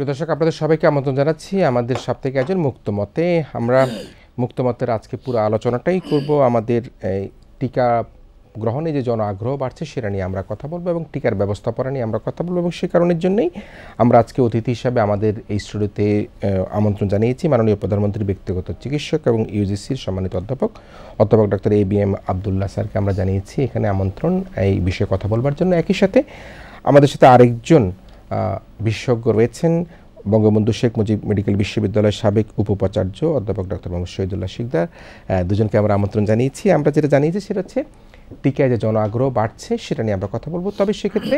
প্রিয় দর্শক, আপনাদের সবাইকে আমন্ত্রণ জানাচ্ছি আমাদের সাপ্তাহিক আয়োজন মুক্তমতে। আমরা মুক্তমতের আজকে পুরো আলোচনাটাই করব আমাদের টিকা গ্রহণে যে জন আগ্রহ বাড়ছে সেটা নিয়ে আমরা কথা বলবো এবং টিকার ব্যবস্থাপনা নিয়ে আমরা কথা বলবো। এবং সে কারণের জন্যই আমরা আজকে অতিথি হিসাবে আমাদের এই স্টুডিওতে আমন্ত্রণ জানিয়েছি মাননীয় প্রধানমন্ত্রীর ব্যক্তিগত চিকিৎসক এবং ইউজিসির সম্মানিত অধ্যাপক ডক্টর ABM আবদুল্লাহ স্যারকে আমরা জানিয়েছি এখানে আমন্ত্রণ এই বিষয়ে কথা বলবার জন্য। একই সাথে আমাদের সাথে আরেকজন বিশেষজ্ঞ রয়েছেন, বঙ্গবন্ধু শেখ মুজিব মেডিকেল বিশ্ববিদ্যালয়ের সাবেক উপাচার্য অধ্যাপক ডক্টর মোহাম্মদ শহীদুল্লাহ শিকদার। দুজনকে আমরা আমন্ত্রণ জানিয়েছি। আমরা যেটা জানিয়েছি সেটা হচ্ছে টিকায় যে জন আগ্রহ বাড়ছে সেটা নিয়ে আমরা কথা বলবো, তবে সেক্ষেত্রে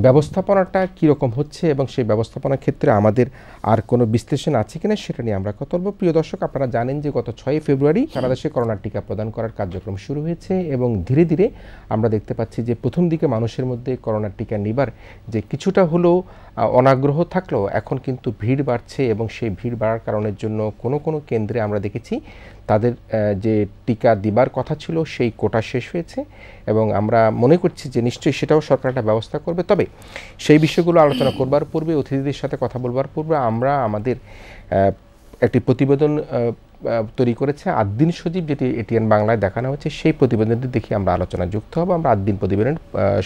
ব্যবস্থাপনাটা কীরকম হচ্ছে এবং সেই ব্যবস্থাপনার ক্ষেত্রে আমাদের আর কোনো বিশ্লেষণ আছে কিনা সেটা নিয়ে আমরা কথা বলবো। প্রিয় দর্শক, আপনারা জানেন যে গত 6 ফেব্রুয়ারি সারা দেশে করোনার টিকা প্রদান করার কার্যক্রম শুরু হয়েছে এবং ধীরে ধীরে আমরা দেখতে পাচ্ছি যে প্রথম দিকে মানুষের মধ্যে করোনার টিকা নেবার যে কিছুটা হলেও অনাগ্রহ থাকলেও এখন কিন্তু ভিড় বাড়ছে এবং সেই ভিড় বাড়ার কারণের জন্য কোনো কোনো কেন্দ্রে আমরা দেখেছি তাদের যে টিকা দিবার কথা ছিল সেই কোটা শেষ হয়েছে এবং আমরা মনে করছি যে নিশ্চয়ই সেটাও সরকার একটা ব্যবস্থা করবে। তবে সেই বিষয়গুলো আলোচনা করবার পূর্বে, অতিথিদের সাথে কথা বলবার পূর্বে আমরা আমাদের একটি প্রতিবেদন তৈরি করেছে আদ্দিন সজীব, যেটি ATN বাংলায় দেখানো হচ্ছে। সেই প্রতিবেদনটি দেখে আমরা আলোচনায় যুক্ত হব। আমরা আদ্দিন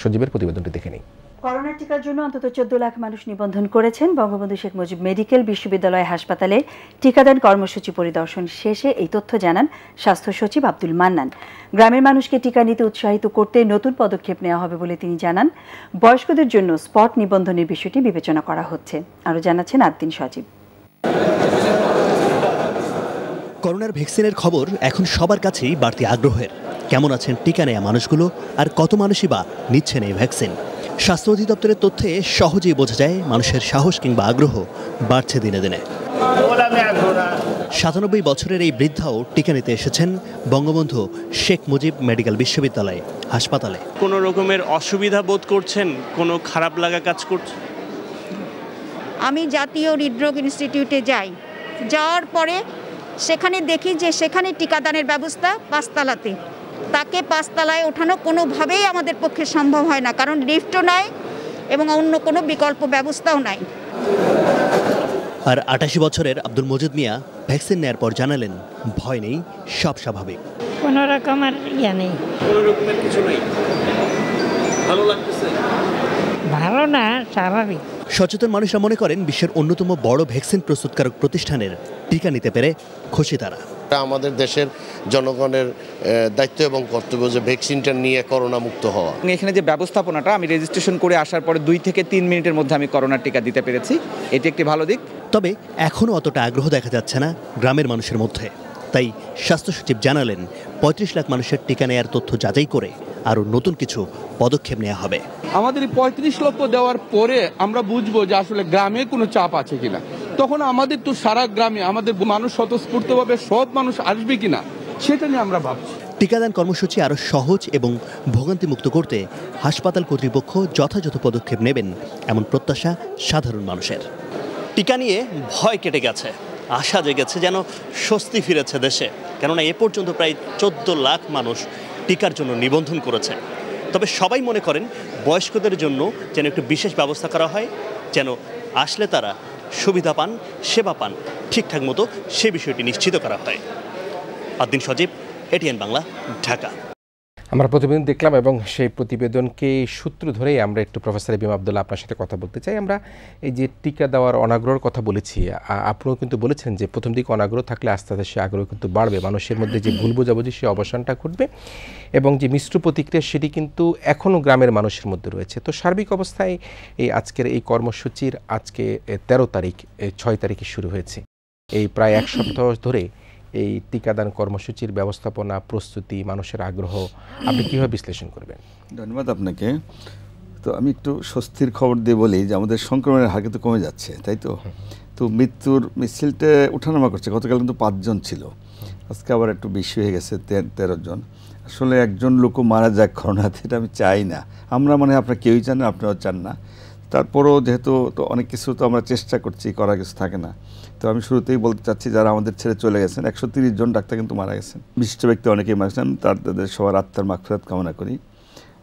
সজীবের প্রতিবেদনটি দেখে নিই। করোনা টিকার জন্য অন্তত 14 লাখ মানুষ নিবন্ধন করেছেন। বঙ্গবন্ধু শেখ মুজিব মেডিকেল বিশ্ববিদ্যালয় হাসপাতালে টিকাদান কর্মসূচি পরিদর্শন শেষে এই তথ্য জানান স্বাস্থ্য সচিব আব্দুল মান্নান। গ্রামের মানুষকে টিকা নিতে উৎসাহিত করতে নতুন পদক্ষেপ নেওয়া হবে বলে তিনি জানান। বয়স্কদের জন্য স্পট নিবন্ধনের বিষয়টি বিবেচনা করা হচ্ছে। আরও জানাচ্ছেন আদ্দিন সজীব। করোনার ভ্যাকসিনের খবর এখন সবার কাছেই বাড়তি আগ্রহের। কেমন আছেন টিকা নেয়া মানুষগুলো, আর কত মানুষই বা নিচ্ছেন এই ভ্যাকসিন? স্বাস্থ্য অধিদপ্তরের তথ্যে সহজেই বোঝা যায় মানুষের সাহস কিংবা আগ্রহ বাড়ছে দিনে দিনে। 97 বছরের এই বৃদ্ধাও টিকা নিতে এসেছেন বঙ্গবন্ধু শেখ মুজিব মেডিকেল বিশ্ববিদ্যালয় হাসপাতালে। কোনো রকমের অসুবিধা বোধ করছেন? কোনো খারাপ লাগা কাজ করছে? আমি জাতীয় হৃদরোগ ইনস্টিটিউটে যাওয়ার পরে সেখানে দেখি যে সেখানে টিকাদানের ব্যবস্থা 5 তলাতে। তাকে 5 তলায় ওঠানো কোনোভাবেই আমাদের পক্ষে সম্ভব হয় না, কারণ লিফটও নাই এবং অন্য কোনো বিকল্প ব্যবস্থাও নাই। আর 88 বছরের আব্দুল মজিদ মিয়া ভ্যাকসিন নেয়ার পর জানালেন, ভয় নেই, সব স্বাভাবিক। কোনো রকমের নেই, কোনো রকমের কিছু নেই, ভালো লাগতেছে। ভালো না, স্বাভাবিক। সচেতন মানুষরা মনে করেন বিশ্বের অন্যতম বড় ভ্যাকসিন প্রস্তুতকারক প্রতিষ্ঠানের টিকা নিতে পেরে খুশি তারা। আমাদের দেশের জনগণের দায়িত্ব এবং কর্তব্য যে ভ্যাকসিনটা নিয়ে করোনা মুক্ত হওয়া। এখানে যে ব্যবস্থাপনাটা, আমি রেজিস্ট্রেশন করে আসার পরে 2 থেকে 3 মিনিটের মধ্যে আমি করোনার টিকা দিতে পেরেছি, এটি একটি ভালো দিক। তবে এখনও অতটা আগ্রহ দেখা যাচ্ছে না গ্রামের মানুষের মধ্যে। তাই স্বাস্থ্য সচিব জানালেন 35 লাখ মানুষের টিকা নেয়ার তথ্য যাচাই করে আরও নতুন কিছু পদক্ষেপ নেওয়া হবে। আমাদের 35 লক্ষ দেওয়ার পরে আমরা বুঝবো যে আসলে গ্রামে কোনো চাপ আছে কিনা। তখন আমাদের তো সারা গ্রামে আমাদের মানুষ স্বতঃস্ফূর্তভাবে সব মানুষ আসবে কিনা সেটা নিয়ে আমরা ভাবছি। টিকাদান কর্মসূচি আরও সহজ এবং ভোগান্তিমুক্ত করতে হাসপাতাল কর্তৃপক্ষ যথাযথ পদক্ষেপ নেবেন, এমন প্রত্যাশা সাধারণ মানুষের। টিকা নিয়ে ভয় কেটে গেছে, আশা জেগেছে, যেন স্বস্তি ফিরেছে দেশে। কেননা এ পর্যন্ত প্রায় 14 লাখ মানুষ টিকার জন্য নিবন্ধন করেছে। তবে সবাই মনে করেন বয়স্কদের জন্য যেন একটু বিশেষ ব্যবস্থা করা হয়, যেন আসলে তারা সুবিধা পান, সেবা পান ঠিকঠাক মতো, সে বিষয়টি নিশ্চিত করা হয়। আদ্দিন সজীব, ATN বাংলা, ঢাকা। আমরা প্রতিবেদন দেখলাম এবং সেই প্রতিবেদনকে সূত্র ধরেই আমরা একটু প্রফেসর ABM আবদুল্লাহ আপনার সাথে কথা বলতে চাই। আমরা এই যে টিকা দেওয়ার অনাগ্রহের কথা বলেছি, আপনিও কিন্তু বলেছেন যে প্রথম দিকে অনাগ্রহ থাকলে আস্তে আস্তে সে আগ্রহ কিন্তু বাড়বে, মানুষের মধ্যে যে ভুল বোঝাবুঝি সে অবসানটা ঘটবে এবং যে মিশ্র প্রতিক্রিয়া সেটি কিন্তু এখনও গ্রামের মানুষের মধ্যে রয়েছে। তো সার্বিক অবস্থায় এই আজকের এই কর্মসূচির আজকে 13 তারিখ, 6 তারিখে শুরু হয়েছে। এই প্রায় 1 সপ্তাহ ধরে এই টিকাদান কর্মসূচির ব্যবস্থাপনা, প্রস্তুতি, মানুষের আগ্রহ আপনি কীভাবে বিশ্লেষণ করবেন? ধন্যবাদ আপনাকে। তো আমি একটু স্বস্তির খবর দিয়ে বলি যে আমাদের সংক্রমণের হার কিন্তু কমে যাচ্ছে, তাই তো? তো মৃত্যুর মিছিলটা ওঠানামা করছে। গতকাল কিন্তু 5 জন ছিল, আজকে আবার একটু বেশি হয়ে গেছে, 13 জন। আসলে একজন লোকও মারা যাক করোনাতে, এটা আমি চাই না। আমরা মনে হয় আপনারা কেউই চান না, আপনারাও চান না। তারপরও যেহেতু তো অনেক কিছু তো আমরা চেষ্টা করছি, করার কিছু থাকে না। তো আমি শুরুতেই বলতে চাচ্ছি যারা আমাদের ছেড়ে চলে গেছেন, 130 জন ডাক্তার কিন্তু মারা গেছেন, বিশিষ্ট ব্যক্তি অনেকেই মারা গেছেন, তাদের সবার আত্মার মাগফিরাত কামনা করি।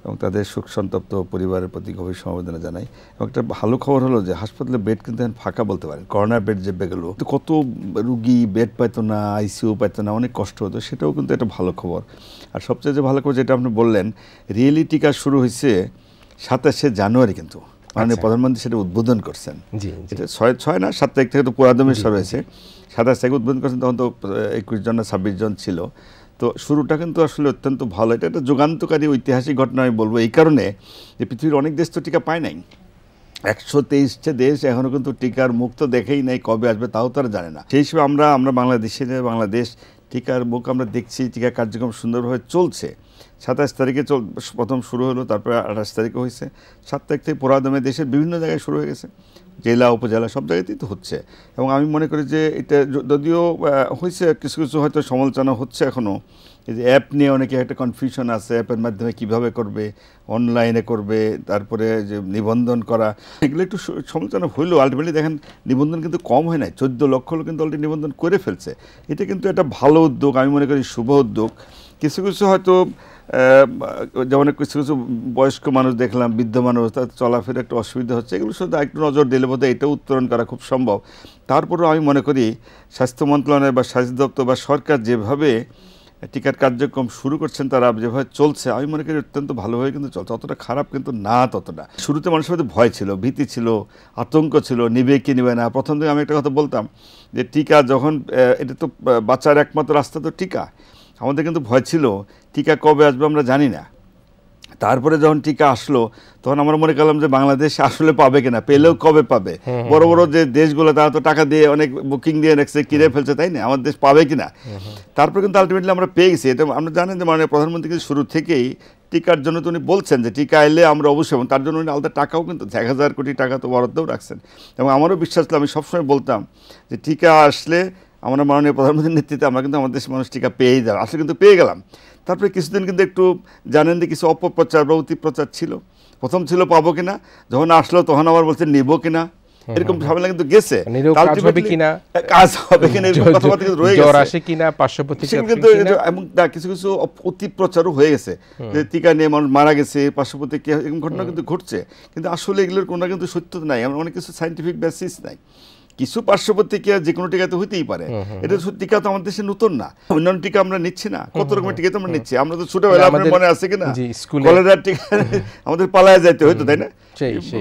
এবং তাদের শোক সন্তপ্ত পরিবারের প্রতি গভীর সমবেদনা জানাই। এবং একটা ভালো খবর হলো যে হাসপাতালে বেড কিন্তু এখন ফাঁকা বলতে পারেন। করোনার বেড যে বেগুলো কত রুগী বেড পাইতো না, আইসিইউ পাইতো না, অনেক কষ্ট হতো, সেটাও কিন্তু একটা ভালো খবর। আর সবচেয়ে যে ভালো খবর যেটা আপনি বললেন, রিয়েলি টিকা শুরু হয়েছে 27শে জানুয়ারি, কিন্তু মাননীয় প্রধানমন্ত্রী সেটা উদ্বোধন করছেন। এটা 6 না 7 তারিখ থেকে তো পুরাদমে শুরু হয়েছে, 27 তারিখে উদ্বোধন করছেন, তখন তো 21 জন না 26 জন ছিল। তো শুরুটা কিন্তু আসলে অত্যন্ত ভালো। এটা একটা যুগান্তকারী ঐতিহাসিক ঘটনা আমি বলবো, এই কারণে যে পৃথিবীর অনেক দেশ তো টিকা পায় নাই। 123টা দেশ এখনও কিন্তু টিকার মুখ তো দেখেই নাই, কবে আসবে তাও তারা জানে না। সেই হিসেবে আমরা বাংলাদেশ টিকার মুখ আমরা দেখছি, টিকা কার্যক্রম সুন্দরভাবে চলছে। 27 তারিখে প্রথম শুরু হলো, তারপরে 28 তারিখে হয়েছে, 7 তারিখ থেকে পুরাদমে দেশের বিভিন্ন জায়গায় শুরু হয়ে গেছে, জেলা উপজেলা সব জায়গাতেই তো হচ্ছে। এবং আমি মনে করি যে এটা যদিও হয়েছে কিছু কিছু হয়তো সমালোচনা হচ্ছে এখনও, এই যে অ্যাপ নিয়ে অনেকে একটা কনফিউশন আছে, অ্যাপের মাধ্যমে কিভাবে করবে, অনলাইনে করবে, তারপরে যে নিবন্ধন করা, এগুলো একটু সমালোচনা হইলেও আলটিমেটলি দেখেন নিবন্ধন কিন্তু কম হয় নাই, 14 লক্ষ লোক কিন্তু অলরেডি নিবন্ধন করে ফেলছে। এটা কিন্তু একটা ভালো উদ্যোগ, আমি মনে করি শুভ উদ্যোগ। কিছু কিছু হয়তো যেমন কিছু কিছু বয়স্ক মানুষ দেখলাম, বৃদ্ধ মানুষ, তার চলাফেরা একটু অসুবিধা হচ্ছে, এগুলো শুধু একটু নজর দিলে বোধহয় এটাও উত্তরণ করা খুব সম্ভব। তারপরেও আমি মনে করি স্বাস্থ্য মন্ত্রণালয় বা স্বাস্থ্য দপ্তর বা সরকার যেভাবে টিকার কার্যক্রম শুরু করছেন, তারা যেভাবে চলছে, আমি মনে করি অত্যন্ত ভালোভাবে কিন্তু চলছে, অতটা খারাপ কিন্তু না। ততটা শুরুতে মানুষের মধ্যে ভয় ছিল, ভীতি ছিল, আতঙ্ক ছিল, নিবে কি নিবে না। প্রথম দিকে আমি একটা কথা বলতাম যে টিকা যখন, এটা তো বাঁচার একমাত্র রাস্তা তো টিকা, আমাদের কিন্তু ভয় ছিল টিকা কবে আসবে আমরা জানি না। তারপরে যখন টিকা আসলো তখন আমরা মনে করলাম যে বাংলাদেশ আসলে পাবে কিনা, পেলেও কবে পাবে। বড় বড় যে দেশগুলো তারা তো টাকা দিয়ে অনেক বুকিং দিয়ে রাখছে, কিনে ফেলছে, তাই না, আমাদের দেশ পাবে কিনা। তারপরে কিন্তু আলটিমেটলি আমরা পেয়ে গেছি। এটা আমরা জানেন যে মাননীয় প্রধানমন্ত্রী কিন্তু শুরু থেকেই টিকার জন্য তো উনি বলছেন যে টিকা এলে আমরা অবশ্যই, এবং তার জন্য উনি আলাদা টাকাও কিন্তু 1000 কোটি টাকা তো বরাদ্দও রাখছেন। এবং আমারও বিশ্বাস ছিল, আমি সবসময় বলতাম যে টিকা আসলে আমরা মাননীয় প্রধানমন্ত্রীর নেতৃত্বে আমরা কিন্তু আমাদের দেশের মানুষ টিকা পেয়েই যাবে, আসলে কিন্তু পেয়ে গেলাম। তারপরে কিছুদিন কিন্তু একটু জানেন যে কিছু অপপ্রচার বা অতিপ্রচার ছিল। প্রথম ছিল পাবো কিনা, যখন আসলো তখন আবার বলছে নিবো কিনা, এরকম ঝামেলা কিন্তু গেছে। কাজ হবে কিনা কথাবার্তা কিন্তু রয়ে গেছে, এবং কিছু কিছু অতিপ্রচারও হয়ে গেছে যে টিকা নিয়ে মানুষ মারা গেছে, পার্শ্বপ্রতিক্রিয়া, এরকম ঘটনা কিন্তু ঘটছে। কিন্তু আসলে এগুলোর কোনো কিন্তু সত্যতা নাই, এমন অনেক কিছু সাইন্টিফিক বেসিস নাই। কিছু পার্শ্বপ্রতিক্রিয়া যে কোনো টিকাতে হইতেই পারে, এটা টিকা তো আমাদের দেশে নতুন না, অন্যান্য টিকা আমরা নিচ্ছি না, কত রকমের টিকা তো আমরা নিচ্ছি। আমরা তো ছোটবেলা আপনার মনে আছে কিনা কলেরার টিকা আমাদের পালায় যাইতে হইতো, তাই না,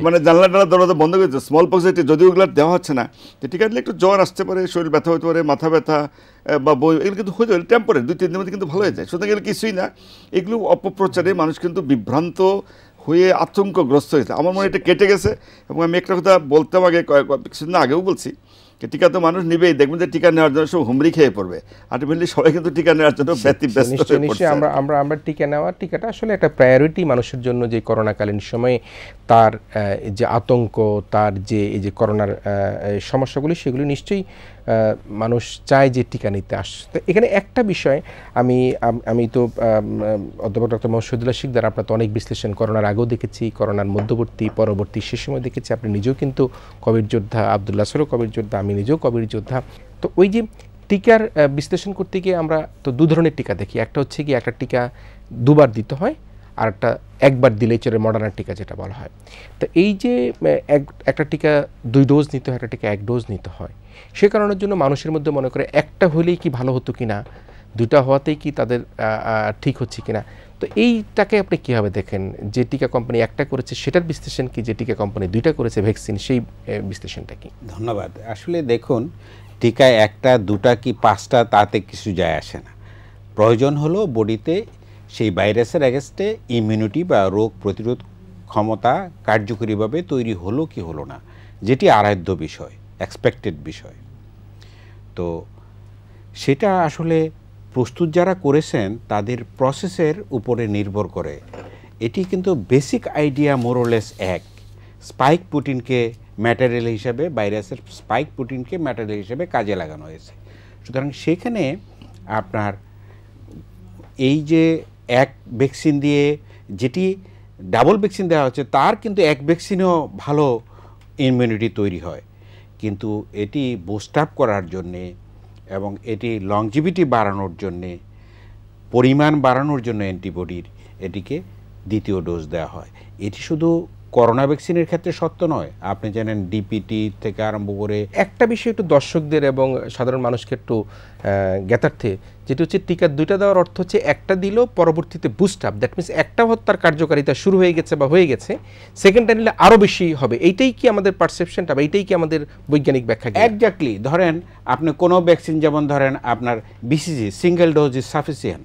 মানে জানলা টালা দরজা বন্ধ করে দিত। স্মল পক্স যদিও ওগুলো দেওয়া হচ্ছে না, টিকা দিলে একটু জ্বর আসতে পারে, শরীর ব্যথা হতে পারে, মাথা ব্যথা বা বই, এগুলো কিন্তু হয়ে যাবে টেম্পোরারি, 2-3 দিনের মধ্যে কিন্তু ভালো হয়ে যায়। সুতরাং এগুলো কিছুই না। এগুলো অপপ্রচারে মানুষ কিন্তু বিভ্রান্ত হয়ে আতঙ্কগ্রস্ত হয়েছে। আমার মনে এটা কেটে গেছে। এবং আমি একটা কথা বলতাম আগে, কিছুদিন আগেও বলছি, টিকা তো মানুষ নিবেই, দেখবেন যে টিকা নেওয়ার জন্য সব হুমড়ি খেয়ে পড়বে। আলটিমেটলি সবাই কিন্তু টিকা নেওয়ার জন্য ব্যতিব্যস্ত হয়ে পড়ছে। আমরা টিকা নেওয়ার, টিকাটা আসলে একটা প্রায়োরিটি মানুষের জন্য, যে করোনাকালীন সময়ে তার যে আতঙ্ক, তার যে এই যে করোনার সমস্যাগুলি, সেগুলি নিশ্চয়ই মানুষ চায় যে টিকা নিতে আসতে। এখানে একটা বিষয় আমি তো অধ্যাপক ডক্টর মোহাম্মদ শহীদুল্লাহ শিকদার, আপনার তো অনেক বিশ্লেষণ করোনার আগেও দেখেছি, করোনার মধ্যবর্তী, পরবর্তী, সে সময় দেখেছি। আপনি নিজেও কিন্তু কোভিড যোদ্ধা, আব্দুল্লাহ সরও কোভিড যোদ্ধা, আমি নিজেও কোভিড যোদ্ধা। তো ওই যে টিকার বিশ্লেষণ করতে গিয়ে আমরা তো 2 ধরনের টিকা দেখি। একটা হচ্ছে কি একটা টিকা 2বার দিতে হয়, আর একবার দিলেই চলে, মডার্নার টিকা যেটা বলা হয়। তো এই যে একটা টিকা 2 ডোজ নিতে হয়, একটা টিকা 1 ডোজ নিতে হয়, সে কারণের জন্য মানুষের মধ্যে মনে করে একটা হলেই কি ভালো হতো কিনা, 2টা হওয়াতেই কি তাদের ঠিক হচ্ছে কিনা। তো এইটাকে আপনি কীভাবে দেখেন, যে টিকা কোম্পানি একটা করেছে সেটার বিশ্লেষণ কি, যে টিকা কোম্পানি 2টা করেছে ভ্যাকসিন, সেই বিশ্লেষণটা কি? ধন্যবাদ। আসলে দেখুন, টিকায় 1টা 2টা কি 5টা তাতে কিছু যায় আসে না। প্রয়োজন হলো বডিতে সেই ভাইরাসের এগেনস্টে ইমিউনিটি বা রোগ প্রতিরোধ ক্ষমতা কার্যকরীভাবে তৈরি হলো কি হলো না, যেটি আরাধ্য বিষয়, এক্সপেক্টেড বিষয়। তো সেটা আসলে প্রস্তুত যারা করেছেন তাদের প্রসেসের উপরে নির্ভর করে। এটি কিন্তু বেসিক আইডিয়া মোরলেস এক। স্পাইক প্রোটিনকে ম্যাটেরিয়াল হিসাবে, ভাইরাসের স্পাইক প্রোটিনকে ম্যাটেরিয়াল হিসাবে কাজে লাগানো হয়েছে। সুতরাং সেখানে আপনার এই যে এক ভ্যাকসিন দিয়ে, যেটি ডাবল ভ্যাকসিন দেওয়া হচ্ছে, তার কিন্তু এক ভ্যাকসিনেও ভালো ইমিউনিটি তৈরি হয়, কিন্তু এটি বুস্ট আপ করার জন্যে এবং এটি লংজিভিটি বাড়ানোর জন্যে, পরিমাণ বাড়ানোর জন্য অ্যান্টিবডির, এটিকে দ্বিতীয় ডোজ দেওয়া হয়। এটি শুধু করোনা ভ্যাকসিনের ক্ষেত্রে সত্য নয়, আপনি জানেন ডিপিটি থেকে আরম্ভ করে। একটা বিষয় একটু দর্শকদের এবং সাধারণ মানুষকে একটু জ্ঞাতার্থে, যেটা হচ্ছে টিকা দুইটা দেওয়ার অর্থ হচ্ছে একটা দিল, পরবর্তীতে বুস্ট আপ, দ্যাট মিনস একটা হত্যার কার্যকারিতা শুরু হয়ে গেছে বা হয়ে গেছে, সেকেন্ডটা নিলে আরও বেশি হবে। এইটাই কি আমাদের পারসেপশনটা বা এইটাই কি আমাদের বৈজ্ঞানিক ব্যাখ্যা? এক্স্যাক্টলি। ধরেন আপনি কোনো ভ্যাকসিন, যেমন ধরেন আপনার BCG single dose is sufficient,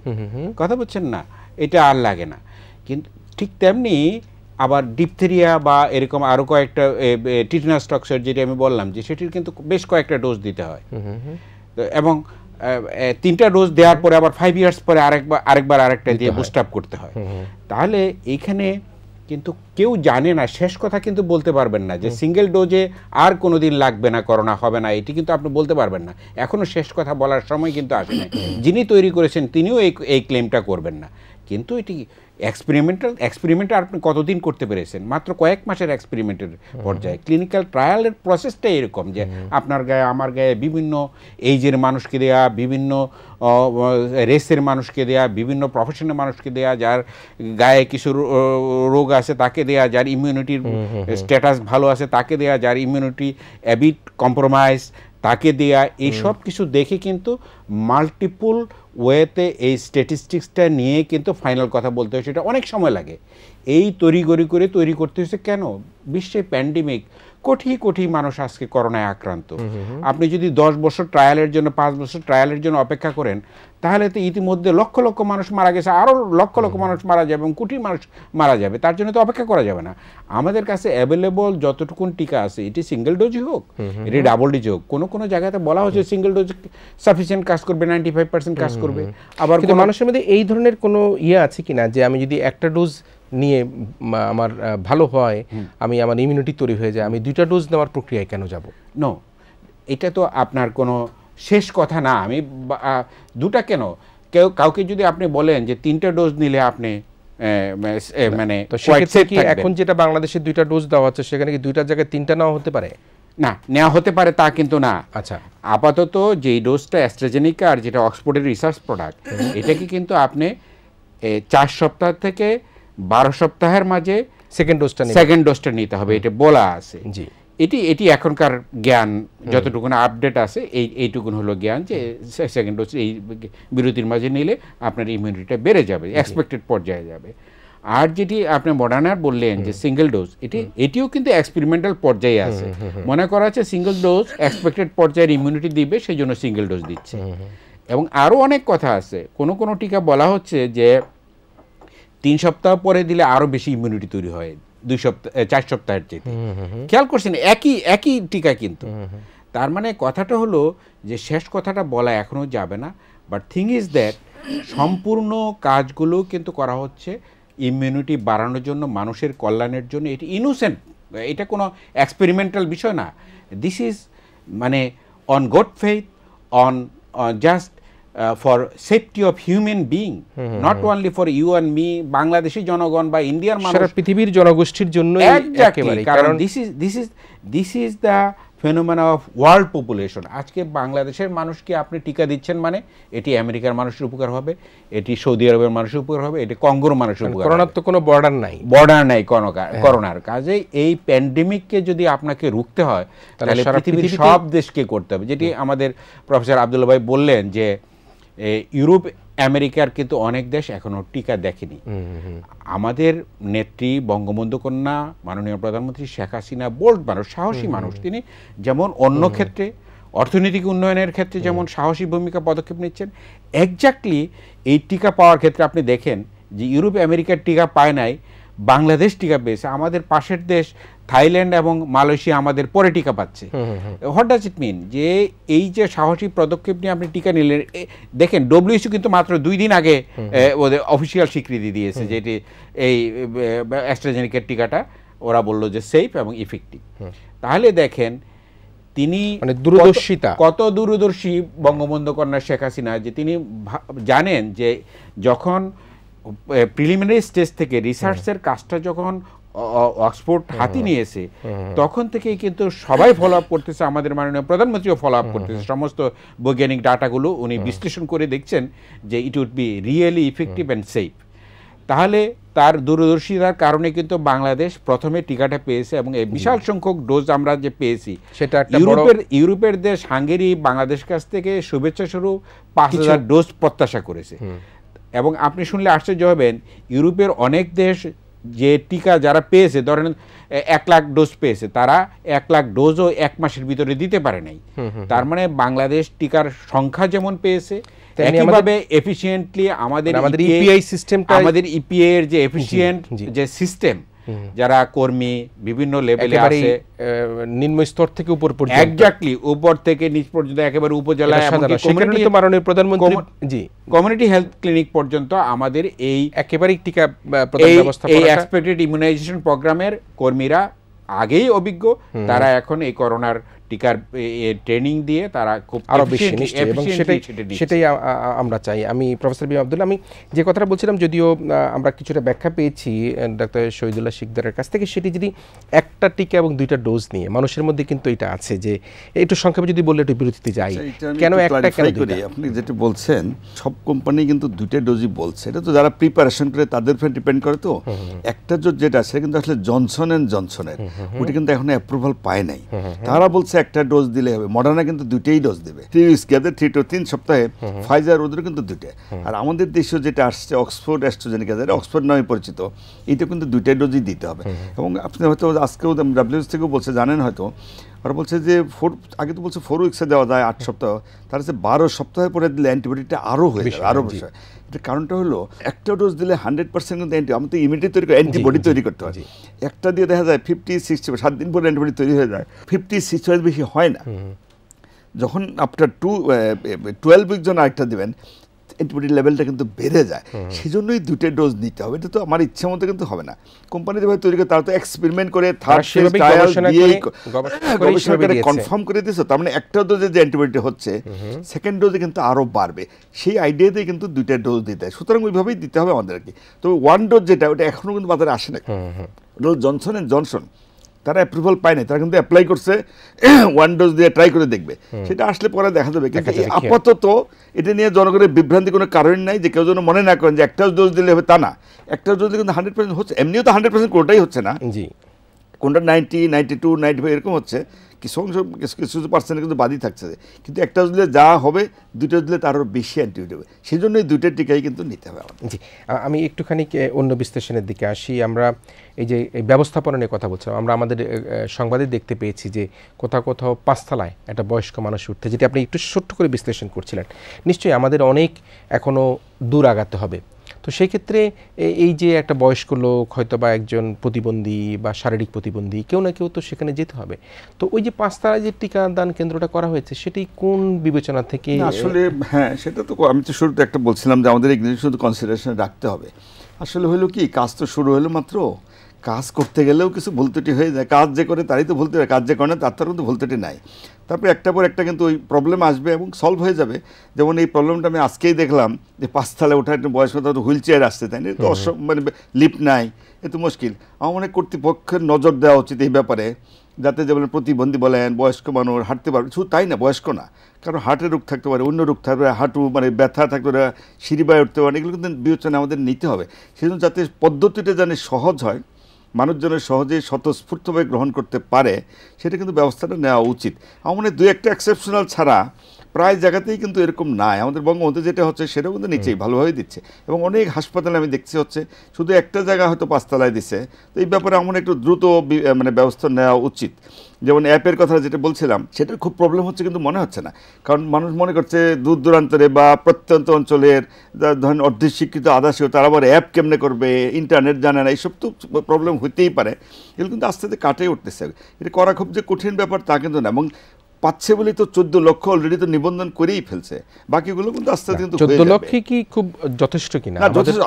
কথা বলছেন না, এটা আর লাগে না। কিন্তু ঠিক তেমনি আবার ডিপথেরিয়া বা এরকম আরও কয়েকটা টিটেনাস টক্সয়েড যেটা আমি বললাম, যে সেটির কিন্তু বেশ কয়েকটা ডোজ দিতে হয়, এবং 3টা ডোজ দেওয়ার পরে আবার 5 ইয়ার্স পরে আরেকবার আরেকটা দিয়ে বুস্ট আপ করতে হয়। তাহলে এইখানে কিন্তু কেউ জানে না, শেষ কথা কিন্তু বলতে পারবেন না যে সিঙ্গেল ডোজে আর কোনো দিন লাগবে না, করোনা হবে না, এটি কিন্তু আপনি বলতে পারবেন না। এখনও শেষ কথা বলার সময় কিন্তু আসে না। যিনি তৈরি করেছেন তিনিও এই ক্লেমটা করবেন না। কিন্তু এটি এক্সপেরিমেন্টাল আপনি কতদিন করতে পেরেছেন? মাত্র কয়েক মাসের এক্সপেরিমেন্টের পর্যায়ে। ক্লিনিক্যাল ট্রায়ালের প্রসেসটা এরকম যে আপনার গায়ে আমার গায়ে বিভিন্ন এইজের মানুষকে দেয়া, বিভিন্ন রেসের মানুষকে দেয়া, বিভিন্ন প্রফেশনের মানুষকে দেয়া, যার গায়ে কিছু রোগ আছে তাকে দেয়া, যার ইমিউনিটির স্ট্যাটাস ভালো আছে তাকে দেয়া, যার ইমিউনিটি অ্যাবিট কম্প্রোমাইজ তাকে দেয়া, এই সব কিছু দেখে কিন্তু মাল্টিপল ওয়েতে এই স্ট্যাটিস্টিক্সটা নিয়ে কিন্তু ফাইনাল কথা বলতে হয়। সেটা অনেক সময় লাগে। এই তড়িঘড়ি করে তৈরি করতে হয়েছে কেন? বিশ্বে প্যান্ডেমিক, কোটি কোটি মানুষ আজকে করোনায় আক্রান্ত। আপনি যদি 10 বছর ট্রায়ালের জন্য, 5 বছর ট্রায়ালের জন্য অপেক্ষা করেন, তাহলে তো ইতিমধ্যে লক্ষ লক্ষ মানুষ মারা গেছে, আরও লক্ষ লক্ষ মানুষ মারা যাবে এবং কোটি মানুষ মারা যাবে। তার জন্য তো অপেক্ষা করা যাবে না। আমাদের কাছে অ্যাভেলেবল যতটুকুন টিকা আছে, এটি সিঙ্গেল ডোজই হোক, এটি ডাবল ডোজ হোক, কোনো জায়গাতে বলা হচ্ছে সিঙ্গেল ডোজ সাফিসিয়েন্ট কাজ করবে, 95% কাজ করবে। আবার মানুষের মধ্যে এই ধরনের কোনো আছে কিনা যে আমি যদি একটা ডোজ নিয়ে আমার ভালো হয়, আমি আমার ইমিউনিটি তৈরি হয়ে যায়, আমি 2টা ডোজ নেওয়ার প্রক্রিয়ায় কেন যাব? নো, এটা তো আপনার কোনো শেষ কথা না। আমি 2টা কেন, কাউকে যদি আপনি বলেন যে 3টা ডোজ নিলে আপনি মানে এখন যেটা বাংলাদেশে 2টা ডোজ দেওয়া হচ্ছে, সেখানে কি 2টার জায়গায় 3টা নেওয়া হতে পারে? না, নেওয়া হতে পারে তা কিন্তু না। আচ্ছা, আপাতত যেই ডোজটা অ্যাস্ট্রাজেনিকা আর যেটা অক্সফোর্ডের রিসার্চ প্রোডাক্ট, এটাকে কিন্তু আপনি 4 সপ্তাহ থেকে 12 সপ্তাহের মাঝে সেকেন্ড ডোজটা নিতে হবে, এটা বলা আছে। জি, এটি এখনকার জ্ঞান, যতটুকু আপডেট আছে এইটুকুন হলো জ্ঞান, যে সেকেন্ড ডোজ এই বিরতির মাঝে নিলে আপনার ইমিউনিটিটা বেড়ে যাবে, এক্সপেক্টেড পর্যায়ে যাবে। আর যেটি আপনি মডার্নার বললেন যে সিঙ্গেল ডোজ, এটিও কিন্তু এক্সপেরিমেন্টাল পর্যায়ে আছে। মনে করা হচ্ছে সিঙ্গেল ডোজ এক্সপেক্টেড পর্যায়ের ইমিউনিটি দিবে, সেই জন্য সিঙ্গেল ডোজ দিচ্ছে। এবং আরও অনেক কথা আছে। কোনো টিকা বলা হচ্ছে যে 3 সপ্তাহ পরে দিলে আরও বেশি ইমিউনিটি তৈরি হয় 4 সপ্তাহের চেয়ে। খেয়াল করছেন, একই টিকা কিন্তু। তার মানে কথাটা হলো যে শেষ কথাটা বলা এখনও যাবে না, বাট থিং ইজ দ্যাট সম্পূর্ণ কাজগুলো কিন্তু করা হচ্ছে ইমিউনিটি বাড়ানোর জন্য, মানুষের কল্যাণের জন্য। এটি ইনোসেন্ট, এটা কোনো এক্সপেরিমেন্টাল বিষয় না। দিস ইজ মানে on God faith, on just for safety of human being, not only for you and me, Bangladeshi জনগণ বা ইন্ডিয়ার মানুষ, পৃথিবীর জনগোষ্ঠীর জন্য। কারণ this is the phenomena of world population. আজকে বাংলাদেশের মানুষকে আপনি টিকা দিচ্ছেন মানে এটি আমেরিকার মানুষের উপকার হবে, এটি সৌদি আরবের মানুষের উপকার হবে, এটি কঙ্গোর মানুষের উপকার হবে। করোনার তো কোনো বর্ডার নাই করোনার। কাজে এই প্যান্ডেমিককে যদি আপনাকে রুখতে হয়, তাহলে পৃথিবীর সব দেশকে করতে হবে। যেটি আমাদের প্রফেসর আব্দুল্লাহ ভাই বললেন যে ইউরোপ আমেরিকার কিন্তু অনেক দেশ এখনো টিকা দেখেনি। আমাদের নেত্রী বঙ্গবন্ধু কন্যা মাননীয় প্রধানমন্ত্রী শেখ হাসিনা বোল্ড মানুষ, সাহসী মানুষ। তিনি যেমন অন্য ক্ষেত্রে অর্থনৈতিক উন্নয়নের ক্ষেত্রে যেমন সাহসী ভূমিকা পদক্ষেপ নিচ্ছেন, এক্স্যাক্টলি এই টিকা পাওয়ার ক্ষেত্রে আপনি দেখেন যে ইউরোপ আমেরিকার টিকা পায় নাই, বাংলাদেশ টিকা পেয়েছে। আমাদের পাশের দেশ থাইল্যান্ড এবং মালয়েশিয়া আমাদের পরে টিকা পাচ্ছে। হোয়াট ডাজ ইট মিন? যে এই যে সাহসী পদক্ষেপ নিয়ে আপনি টিকা নিলেন, দেখেন ডব্লিউএইচও কিন্তু মাত্র 2 দিন আগে ওদের অফিসিয়াল স্বীকৃতি দিয়েছে যে এটি এই অ্যাস্ট্রাজেনিকার টিকাটা ওরা বললো যে সেফ এবং ইফেক্টিভ। তাহলে দেখেন তিনি কত দূরদর্শী বঙ্গবন্ধু কন্যা শেখ হাসিনা, যে তিনি জানেন যে যখন প্রিলিমিনারি স্টেজ থেকে রিসার্চের কাজটা যখন অক্সফোর্ড হাতে নিয়েছে, তখন থেকেই কিন্তু সবাই ফলো আপ করতেছে, আমাদের মাননীয় প্রধানমন্ত্রীও ফলো আপ করতেছে। সমস্ত বৈজ্ঞানিক ডাটাগুলো উনি বিশ্লেষণ করে দেখছেন যে it would be really effective and safe. তাহলে তার দূরদর্শিতার কারণে কিন্তু বাংলাদেশ প্রথমে টিকাটা পেয়েছে এবং এই বিশাল সংখ্যক ডোজ আমরা যে পেয়েছি সেটা ইউরোপের দেশ হাঙ্গেরি বাংলাদেশ কাছ থেকে শুভেচ্ছা স্বরূপ 5,000 ডোজ প্রত্যাশা করেছে। এবং আপনি শুনলে আশ্চর্য হবেন, ইউরোপের অনেক দেশ যে টিকা যারা পেয়েছে, ধরেন 1 লাখ ডোজ পেয়েছে, তারা 1 লাখ ডোজও 1 মাসের ভিতরে দিতে পারে নাই। তার মানে বাংলাদেশ টিকার সংখ্যা যেমন পেয়েছে, একইভাবে এফিশিয়েন্টলি আমাদের ইপিআই সিস্টেমটা, আমাদের ইপিআই এর যে এফিশিয়েন্ট যে সিস্টেম, যারা কর্মী বিভিন্ন লেভেলে আছে, নিম্ন স্তর থেকে উপর পর্যন্ত, এক্স্যাক্টলি উপর থেকে নিচ পর্যন্ত, একেবারে উপজেলা কমিউনিটি হেলথ ক্লিনিক পর্যন্ত আমাদের এই একেবারেই টিকা প্রদান ব্যবস্থা, এই এক্সপেক্টেড ইমিউনাইজেশন প্রোগ্রামের কর্মীরা আগেই অভিজ্ঞ, তারা এখন এই করোনার টিকার ট্রেনিং দিয়ে তারা খুব আরো বেশি নিশ্চয়ই, এবং সেটাই আমরা চাই। আমি প্রফেসর বি আব্দুল্লাহ, আমি যে কথাটা বলছিলাম, যদিও আমরা কিছুটা ব্যাখ্যা পেয়েছি ডাক্তার শহীদুল্লাহ শিকদারের কাছ থেকে, সেটি যদি একটা টিকা এবং 2টা ডোজ নিয়ে মানুষের মধ্যে কিন্তু এটা আছে যে একটু সংক্ষেপে যদি বললে একটু বিরতিতে যাই, কেন একটা কেন 2টা? আপনি যেটা বলছেন সব কোম্পানি কিন্তু 2টা ডোজই বলছে, এটা তো যারা প্রিপারেশন করে তাদের উপর ডিপেন্ড করে। তো একটা ডোজ যেটা আছে কিন্তু আসলে জনসন এন্ড জনসনের ওটা কিন্তু এখনো অ্যাপ্রুভাল পায় নাই, তারা বলছে একটা ডোজ দিলে হবে। মডার্না কিন্তু 2টাই ডোজ দেবে, 3 উইকস গ্যাদার 3 to 3 সপ্তাহে। ফাইজার ওদের কিন্তু 2টা। আর আমাদের দেশে যেটা আসছে অক্সফোর্ড অ্যাস্ট্রাজেনেকা, যেটা অক্সফোর্ড নামে পরিচিত, এটা কিন্তু 2টা ডোজই দিতে হবে। এবং আপনি হয়তো আজকেও ডাব্লিউএইচও থেকেও বলছে, জানেন হয়তো, ওরা বলছে যে আগে তো বলছে 4 উইকসে দেওয়া যায় 8 সপ্তাহ, তার হচ্ছে 12 সপ্তাহে পরে দিলে অ্যান্টিবডিটা আরও হয়ে যাবে, আরও বেশি। এটার কারণটা হলো একটা ডোজ দিলে 100% কিন্তু আমাদের ইমিউনিটি তৈরি করে, অ্যান্টিবডি তৈরি করতে হয়। একটা দিয়ে দেখা যায় 50-60 7 দিন পরে অ্যান্টিবডি তৈরি হয়ে যায়, 50-60 বেশি হয় না। যখন আফটার 12 উইক যখন আরেকটা দেবেন, অ্যান্টিবডি লেভেলটা কিন্তু বেড়ে যায়। সেই জন্যই 2টা ডোজ নিতে হবে। এটা তো আমার ইচ্ছা মতো কিন্তু হবে না, কোম্পানি যেভাবে তৈরি করে তারা তো এক্সপেরিমেন্ট করে থার্ড ফেজ ট্রায়াল দিয়ে গবেষণা করে কনফার্ম করে দিয়েছে। তার মানে একটা ডোজে যে অ্যান্টিবডি হচ্ছে, সেকেন্ড ডোজে কিন্তু আরও বাড়বে, সেই আইডিয়াতেই কিন্তু 2টা ডোজ দিতে হয়। সুতরাং ওইভাবেই দিতে হবে আমাদেরকে। তবে 1 ডোজ যেটা, ওটা এখনও কিন্তু বাজারে আসে না। ওটা হল জনসন অ্যান্ড জনসন, তারা অ্যাপ্রুভাল পায় না, তারা কিন্তু অ্যাপ্লাই করছে 1 ডোজ দিয়ে ট্রাই করে দেখবে, সেটা আসলে পরে দেখা যাবে। কিন্তু আপাতত এটা নিয়ে জনগণের বিভ্রান্তি কোনো কারণ নাই, যে কেউ যেন মনে না করেন যে একটা ডোজ দিলে হবে, তা না। একটা ডোজ দিলে কিন্তু 100% হচ্ছে, এমনিও তো 100% কোনটাই হচ্ছে না, কোনটা 90, 92, 95 এরকম হচ্ছে, কিছু পার্সেন্ট কিন্তু বাদই থাকছে। কিন্তু একটা দিলে যা হবে, 2টা দিলে তারও বেশি অ্যান্টিবডি হবে। সেই জন্যই 2টা টিকাই কিন্তু নিতে হবে আমাদের। জি, আমি একটুখানি অন্য বিশ্লেষণের দিকে আসি। আমরা এই যে ব্যবস্থাপনা নিয়ে কথা বলছিলাম, আমরা আমাদের সংবাদে দেখতে পেয়েছি যে কোথাও কোথাও 5 তলায় একটা বয়স্ক মানুষ উঠতে, যেটি আপনি একটু ছোট্ট করে বিশ্লেষণ করছিলেন। নিশ্চয়ই আমাদের অনেক এখনও দূর আগাতে হবে। তো সেই ক্ষেত্রে এই যে একটা বয়স্ক লোক, হয়তো বা একজন প্রতিবন্ধী বা শারীরিক প্রতিবন্ধী, কেউ না কেউ তো সেখানে যেতে হবে। তো ওই যে 5 তলায় যে টিকাদান কেন্দ্রটা করা হয়েছে, সেটি কোন বিবেচনা থেকে? আসলে হ্যাঁ, সেটা তো আমি তো শুরুতে একটা বলছিলাম যে আমাদের এই জিনিস শুধু কনসিডারেশনে রাখতে হবে। আসলে হলো কি, কাজ তো শুরু হলো মাত্র, কাজ করতে গেলেও কিছু ভুল ত্রুটি হয়ে যায়। কাজ যে করে তারই তো ভুল ত্রুটি, কাজ যে করে না তার কিন্তু ভুল ত্রুটি নাই। তারপরে একটা পর একটা কিন্তু ওই প্রবলেম আসবে এবং সলভ হয়ে যাবে। যেমন এই প্রবলেমটা আমি আজকেই দেখলাম যে 5 তলায় ওঠা একটা বয়স্ক, তো হুইল চেয়ার আসছে, তাই না? তো মানে লিফট নাই, এ তো মুশকিল। আমার মনে কর্তৃপক্ষের নজর দেওয়া উচিত এই ব্যাপারে, যাতে যেমন প্রতিবন্ধী বলেন, বয়স্ক মানুষ হাঁটতে পারবে, শুধু তাই না, বয়স্ক না, কারণ হার্টের রোগ থাকতে পারে, অন্য রোগ থাকতে পারে, হাঁটু মানে ব্যথা থাকতে পারে, সিঁড়ি বায়ে উঠতে পারে, এগুলো কিন্তু বিবেচনা আমাদের নিতে হবে। সেজন্য যাতে পদ্ধতিটা জানি সহজ হয়, মানুষ যেন সহজেই স্বতঃস্ফূর্তভাবে গ্রহণ করতে পারে, সেটা কিন্তু ব্যবস্থাটা নেওয়া উচিত। আমার মনে হয় 2-1টা এক্সেপশনাল ছাড়া প্রায় জায়গাতেই কিন্তু এরকম নাই। আমাদের বঙ্গবন্ধু যেটা হচ্ছে সেটাও কিন্তু নিচেই ভালোভাবে দিচ্ছে, এবং অনেক হাসপাতালে আমি দেখছি হচ্ছে শুধু একটা জায়গা হয়তো 5 তলায় দিচ্ছে। তো এই ব্যাপারে আমার একটু দ্রুত মানে ব্যবস্থা নেওয়া উচিত। যেমন অ্যাপের কথা যেটা বলছিলাম, সেটার খুব প্রবলেম হচ্ছে কিন্তু মনে হচ্ছে না, কারণ মানুষ মনে করছে দূর দূরান্তরে বা প্রত্যন্ত অঞ্চলের ধরেন অর্ধশিক্ষিত আদাসীয়, তারা আবার অ্যাপ কেমনে করবে, ইন্টারনেট জানে না, এইসব তো প্রবলেম হতেই পারে। এগুলো কিন্তু আস্তে আস্তে কাটিয়ে উঠতেছে। এটা করা খুব যে কঠিন ব্যাপার তা কিন্তু না, এবং পাচ্ছে বলেই তো 14 লক্ষ অলরেডি তো নিবন্ধন করেই ফেলছে, বাকিগুলো কিন্তু আস্তে আস্তে কিন্তু 14 লক্ষ কি খুব যথেষ্ট কিনা?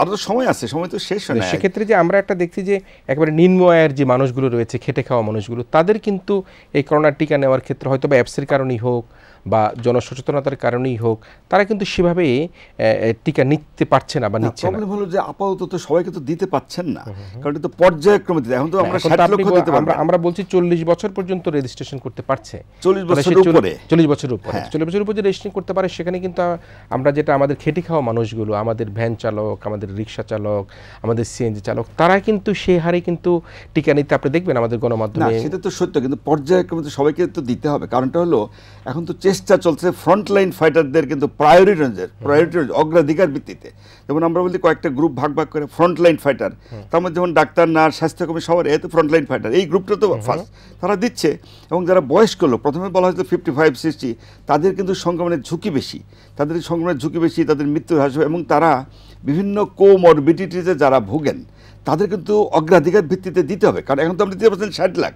আরো সময় আছে, সময় তো শেষ হয় না। সেক্ষেত্রে যে আমরা একটা দেখছি যে একেবারে নিম্ন আয়ের যে মানুষগুলো রয়েছে, খেটে খাওয়া মানুষগুলো, তাদের কিন্তু এই করোনার টিকা নেওয়ার ক্ষেত্রে হয়তো বা অ্যাপসের কারণেই হোক বা জনসচেতনতার কারণেই হোক, তারা কিন্তু সেভাবে টিকা নিতে পারছে না বা নিচ্ছে না। প্রবলেম হলো যে আপাতত তো সবাইকে তো দিতে পাচ্ছেন না, কারণ এটা তো পর্যায়ক্রমে দিতে। এখন তো আমরা 60 লক্ষ দিতে পারবো। আমরা বলছি 40 বছর পর্যন্ত রেজিস্ট্রেশন করতে পারছে। 40 বছর বছরের উপরে 40 বছরের উপরে 40 বছরের উপরে যে রেজিস্ট্রেশন করতে পারে সেখানে কিন্তু আমরা যেটা আমাদের খেটে খাওয়া মানুষগুলো, আমাদের ভ্যান চালক, আমাদের রিক্সা চালক, আমাদের সিএনজি চালক, তারা কিন্তু সেই হারে কিন্তু টিকা নিতে আপনি দেখবেন আমাদের গণমাধ্যমে। সেটা তো সত্য, কিন্তু পর্যায়ক্রমে সবাইকে তো দিতে হবে। কারণটা হলো এখন তো চেষ্টা চলছে ফ্রন্টলাইন ফাইটারদের কিন্তু প্রায়োরিটি অগ্রাধিকার ভিত্তিতে, যেমন আমরা বলি কয়েকটা গ্রুপ ভাগ ভাগ করে ফ্রন্টলাইন ফাইটার, তার মধ্যে যেমন ডাক্তার, নার্স, স্বাস্থ্যকর্মী সবার এ তো ফ্রন্টলাইন ফাইটার, এই গ্রুপটা তো ফার্স্ট তারা দিচ্ছে। এবং যারা বয়স্ক লোক, প্রথমে বলা হয়েছিল 55-60, তাদের কিন্তু সংক্রমণের ঝুঁকি বেশি, তাদের মৃত্যুর হার, এবং তারা বিভিন্ন কোমরবিডিটিতে যারা ভোগেন তাদের কিন্তু অগ্রাধিকার ভিত্তিতে দিতে হবে। কারণ এখন তো আমরা দিতে পারছেন 60 লাখ,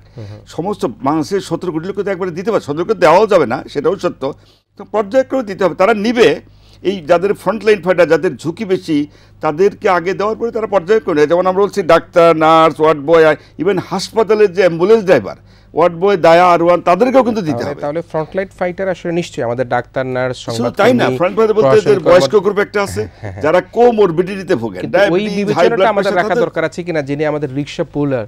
সমস্ত বাংলাদেশের 17 কোটি লোক তো একবারে দিতে পারছে, 17 কোটি দেওয়াও যাবে না, সেটাও সত্য। তো পর্যায়ক্রমে দিতে হবে, তারা নিবে। এই যাদের ফ্রন্টলাইন ফাইটার, যাদের ঝুঁকি বেশি, তাদেরকে আগে দেওয়ার পরে তারা পর্যায়ক্রমে, যেমন আমরা বলছি doctor, nurse, ward boy, even হাসপাতালের যে অ্যাম্বুলেন্স ড্রাইভার, ওয়ার্ড বয়, দায়া, আরওয়ান, তাদেরকেও কিন্তু দিতে হবে। তাহলে ফ্রন্টলাইন ফাইটার আসলে নিশ্চয়ই আমাদের ডাক্তার, নার্স, সংবাদকর্মী, তাই না, ফ্রন্ট ফাইটার বলতে বয়স্ক গ্রুপ একটা আছে যারা কোমরবিডিটিতে ভোগেন, ওই বিবেচনাটা আমাদের রাখা দরকার আছে কিনা, যিনি আমাদের রিক্সা পুলার,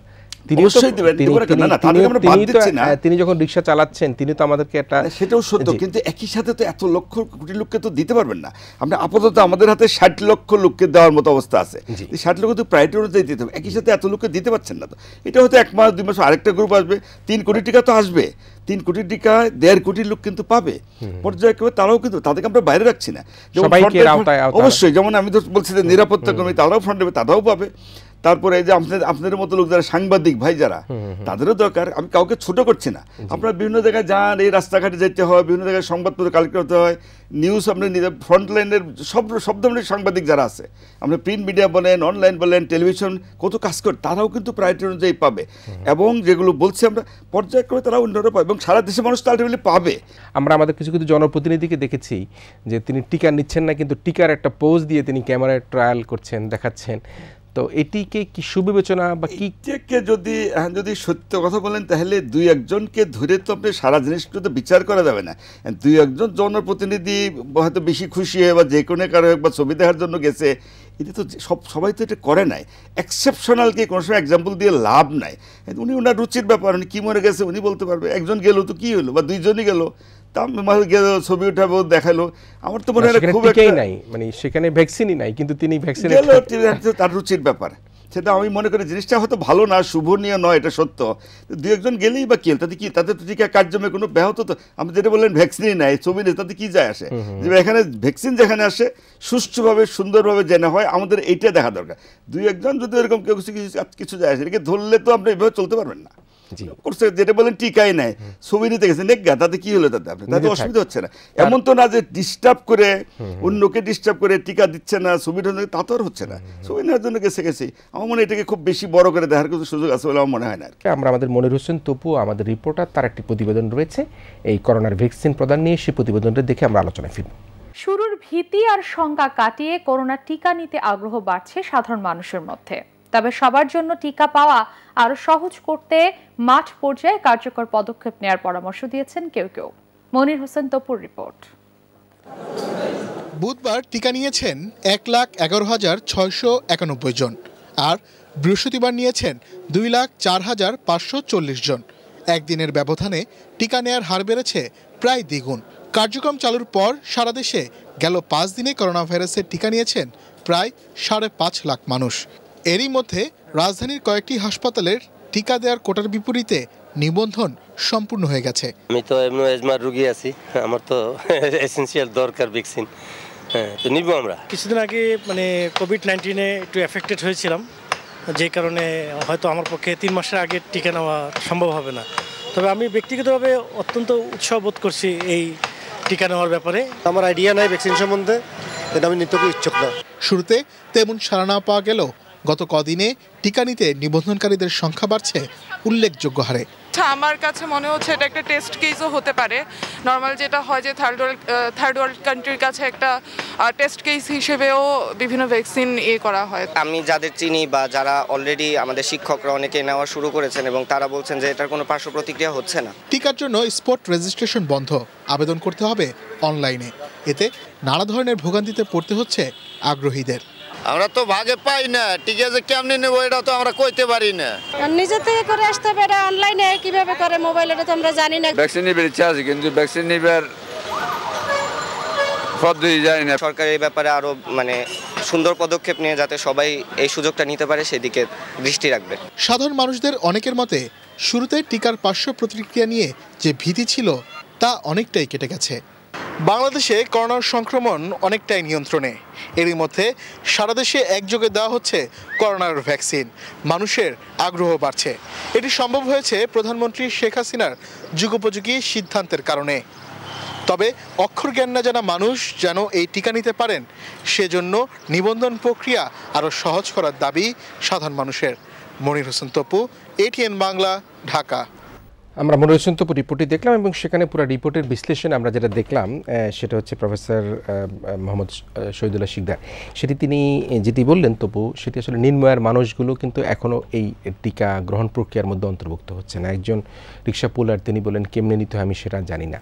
তিনি যখন রিক্সা চালাচ্ছেন তিনি তো আমাদেরকে একটা, সেটাও সত্য, কিন্তু একই সাথে তো এত লক্ষ কোটি লোককে তো দিতে পারবেন না। আমরা আপাতত আমাদের হাতে 60 লক্ষ লোককে দেওয়ার মতো অবস্থা আছে, 60 লক্ষ তো প্রায়োরিটি অনুযায়ী দিতে হবে, একই সাথে এত লোককে দিতে পারছেন না। তো এটা হয়তো 1 মাস 2 মাস আরেকটা গ্রুপ আসবে, 3 কোটি টিকা তো আসবে, 3 কোটি টিকা 1.5 কোটি লোক কিন্তু পাবে পর্যায়ক্রমে, তারাও কিন্তু, তাদেরকে আমরা বাইরে রাখছি না। অবশ্যই, যেমন আমি তো বলছি যে নিরাপত্তা কর্মী তারাও ফ্রন্টে, তারাও পাবে। তারপরে এই যে আপনাদের মতো লোক যারা সাংবাদিক ভাই যারা, তাদেরও দরকার। আমি কাউকে ছোট করছি না, আপনারা বিভিন্ন জায়গায় যান, এই রাস্তাঘাটে যেতে হয়, বিভিন্ন জায়গায় সংবাদপত্র কালেক্ট করতে হয়, নিউজ আপনি ফ্রন্টলাইনের সব ধরনের সাংবাদিক যারা আছে, আপনি প্রিন্ট মিডিয়া বলেন, অনলাইন বলেন, টেলিভিশন, কত কাজ করে, তারাও কিন্তু প্রায়োরিটি অনুযায়ী পাবে। এবং যেগুলো বলছি আমরা পর্যায়ক্রমে তারা অন্যরা পাবে, এবং সারা দেশের মানুষ তো আলটিমেটলি পাবে। আমরা আমাদের কিছু কিছু জনপ্রতিনিধিকে দেখেছি যে তিনি টিকা নিচ্ছেন না, কিন্তু টিকার একটা পোজ দিয়ে তিনি ক্যামেরায় ট্রায়াল করছেন, দেখাচ্ছেন। তো এটিকে কি সুবিবেচনা বা কি, যদি সত্য কথা বলেন তাহলে 2-1 জনকে ধরে তো আপনি সারা জিনিসটা তো বিচার করা যাবে না। 2-1 জন জনপ্রতিনিধি হয়তো বেশি খুশি হয়ে বা যে কোনো কারো বা ছবি দেখার জন্য গেছে, এটা তো সবাই তো এটা করে নাই। এক্সেপশনালকে কোনো সময় এক্সাম্পল দিয়ে লাভ নাই। উনি ওনার রুচির ব্যাপার, উনি কী মনে গেছে উনি বলতে পারবে। একজন গেল তো কি হলো, বা 2 জনই গেল, ছবি উঠাবো, দেখালো, আমার তো মনে হয় খুব একটা নাই, মানে সেখানে ভ্যাকসিনই নাই, কিন্তু তিনি ভ্যাকসিন, তার রুচির ব্যাপার। সেটা আমি মনে করি জিনিসটা হয়তো ভালো না, শুভনীয় নয়, এটা সত্য। 2-1 জন গেলেই বা কি, তাতে কি, তাদের তো টিকা কার্যক্রমে কোনো ব্যাহত, তো আপনি যেটা বললেন ভ্যাকসিনই নাই, ছবি নেই, তাতে কি যায় আসে? যে এখানে ভ্যাকসিন যেখানে আসে সুষ্ঠুভাবে সুন্দরভাবে জেনে হয়, আমাদের এইটা দেখা দরকার। 2-1 জন যদি এরকম কেউ কিছু যায় আসে, এটাকে ধরলে তো আপনি এভাবে চলতে পারবেন না। করছে যেটা বলেন টিকাই নাই, ছবি নিতে গেছে, নেগা, তাতে কি হলো, তাতে অসুবিধা হচ্ছে না। এমন তো না যে ডিস্টার্ব করে, অন্যকে ডিস্টার্ব করে টিকা দিচ্ছে না, ছবিটা তা তো আর হচ্ছে না। ছবি নেওয়ার জন্য গেছে। আমার মনে হয় এটাকে খুব বেশি বড় করে দেখার কিছু সুযোগ আছে বলে আমার মনে হয় না। আমরা আমাদের মনির হোসেন তপু, আমাদের রিপোর্টার, তার একটি প্রতিবেদন রয়েছে এই করোনার ভ্যাকসিন প্রদান নিয়ে, সেই প্রতিবেদনটা দেখে আমরা আলোচনায় ফিরব। শুরুর ভীতি আর শঙ্কা কাটিয়ে করোনা টিকা নিতে আগ্রহ বাড়ছে সাধারণ মানুষের মধ্যে। তবে সবার জন্য টিকা পাওয়া আরো সহজ করতে মাঠ পর্যায়ে কার্যকর পদক্ষেপ নেওয়ার পরামর্শ দিয়েছেন কেউ কেউ। মনির হোসেন তপুর রিপোর্ট। বুধবার টিকা নিয়েছেন 1,11,691 জন, আর বৃহস্পতিবার নিয়েছেন 2,04,540 জন। একদিনের ব্যবধানে টিকা নেয়ার হার বেড়েছে প্রায় দ্বিগুণ। কার্যক্রম চালুর পর সারা দেশে গেল 5 দিনে করোনা ভাইরাসের টিকা নিয়েছেন প্রায় 5.5 লাখ মানুষ। এরই মধ্যে রাজধানীর কয়েকটি হাসপাতালের টিকা দেওয়ার কোটার বিপরীতে নিবন্ধন সম্পূর্ণ হয়ে গেছে। আমি তো এমনি এজমার রোগী আছি, আমার তো এসেনশিয়াল দরকার ভ্যাকসিন, তো নিব আমরা। কিছুদিন আগে মানে কোভিড-19-এ একটু এফেক্টেড হয়েছিলাম, যে কারণে হয়তো আমার পক্ষে 3 মাসের আগে টিকা নেওয়া সম্ভব হবে না। তবে আমি ব্যক্তিগতভাবে অত্যন্ত উৎসাহ বোধ করছি এই টিকা নেওয়ার ব্যাপারে। আমার আইডিয়া নাই ভ্যাকসিন সম্বন্ধে, এটা আমি নিতে ইচ্ছুক না। শুরুতে তেমন সাড়া না পাওয়া গেলেও গত কদিনে টিকা নিতে নিবন্ধনকারীদের সংখ্যা বাড়ছে উল্লেখযোগ্য হারে। আমার কাছে মনে হচ্ছে এটা একটা টেস্ট কেসও হতে পারে। নর্মাল যেটা হয় যে থার্ড ওয়ার্ল্ড কান্ট্রির কাছে একটা টেস্ট কেস হিসেবেও বিভিন্ন ভ্যাকসিন করা হয়। আমি যাদের চিনি বা যারা অলরেডি আমাদের শিক্ষকরা অনেকে নেওয়া শুরু করেছেন এবং তারা বলছেন যে এটার কোনো পার্শ্ব প্রতিক্রিয়া হচ্ছে না। টিকার জন্য স্পট রেজিস্ট্রেশন বন্ধ, আবেদন করতে হবে অনলাইনে। এতে নানা ধরনের ভোগান্তিতে পড়তে হচ্ছে আগ্রহীদের। আমরা তো ভাগে পাই না, টিকা যে কেমনি নেবো এটা তো আমরা কইতে পারি না। নিজে থেকে করে আসতে হবে, এটা অনলাইনে কিভাবে করে মোবাইল, এটা তো আমরা জানি না। ভ্যাকসিন নিবার ইচ্ছা আছে কিন্তু ভ্যাকসিন নিবার পদ্ধতি জানি না। সরকার এই ব্যাপারে আরো মানে সুন্দর পদক্ষেপ নিয়ে যাতে সবাই এই সুযোগটা নিতে পারে সেদিকে দৃষ্টি রাখবে। সাধারণ মানুষদের অনেকের মতে শুরুতে টিকার পার্শ্ব প্রতিক্রিয়া নিয়ে যে ভীতি ছিল তা অনেকটাই কেটে গেছে। বাংলাদেশে করোনার সংক্রমণ অনেকটাই নিয়ন্ত্রণে। এরই মধ্যে সারা দেশে একযোগে দেওয়া হচ্ছে করোনার ভ্যাকসিন। মানুষের আগ্রহ বাড়ছে। এটি সম্ভব হয়েছে প্রধানমন্ত্রী শেখ হাসিনার যুগোপযোগী সিদ্ধান্তের কারণে। তবে অক্ষর জ্ঞান না জানা মানুষ যেন এই টিকা নিতে পারেন সেজন্য নিবন্ধন প্রক্রিয়া আরও সহজ করার দাবি সাধারণ মানুষের। মনির হোসেন তপু, ATN বাংলা, ঢাকা। আমরা মনির হোসেন তপু রিপোর্টটি দেখলাম এবং সেখানে পুরো রিপোর্টের বিশ্লেষণ আমরা যেটা দেখলাম সেটা হচ্ছে প্রফেসর মোহাম্মদ শহীদুল্লাহ শিকদার। তিনি যেটি বললেন তপু, সেটি আসলে নিম্নআয়ের মানুষগুলো কিন্তু এখনও এই টিকা গ্রহণ প্রক্রিয়ার মধ্যে অন্তর্ভুক্ত হচ্ছে না। একজন রিক্সা পুলার তিনি বলেন কেমনে নিতে হয় আমি সেটা জানি না।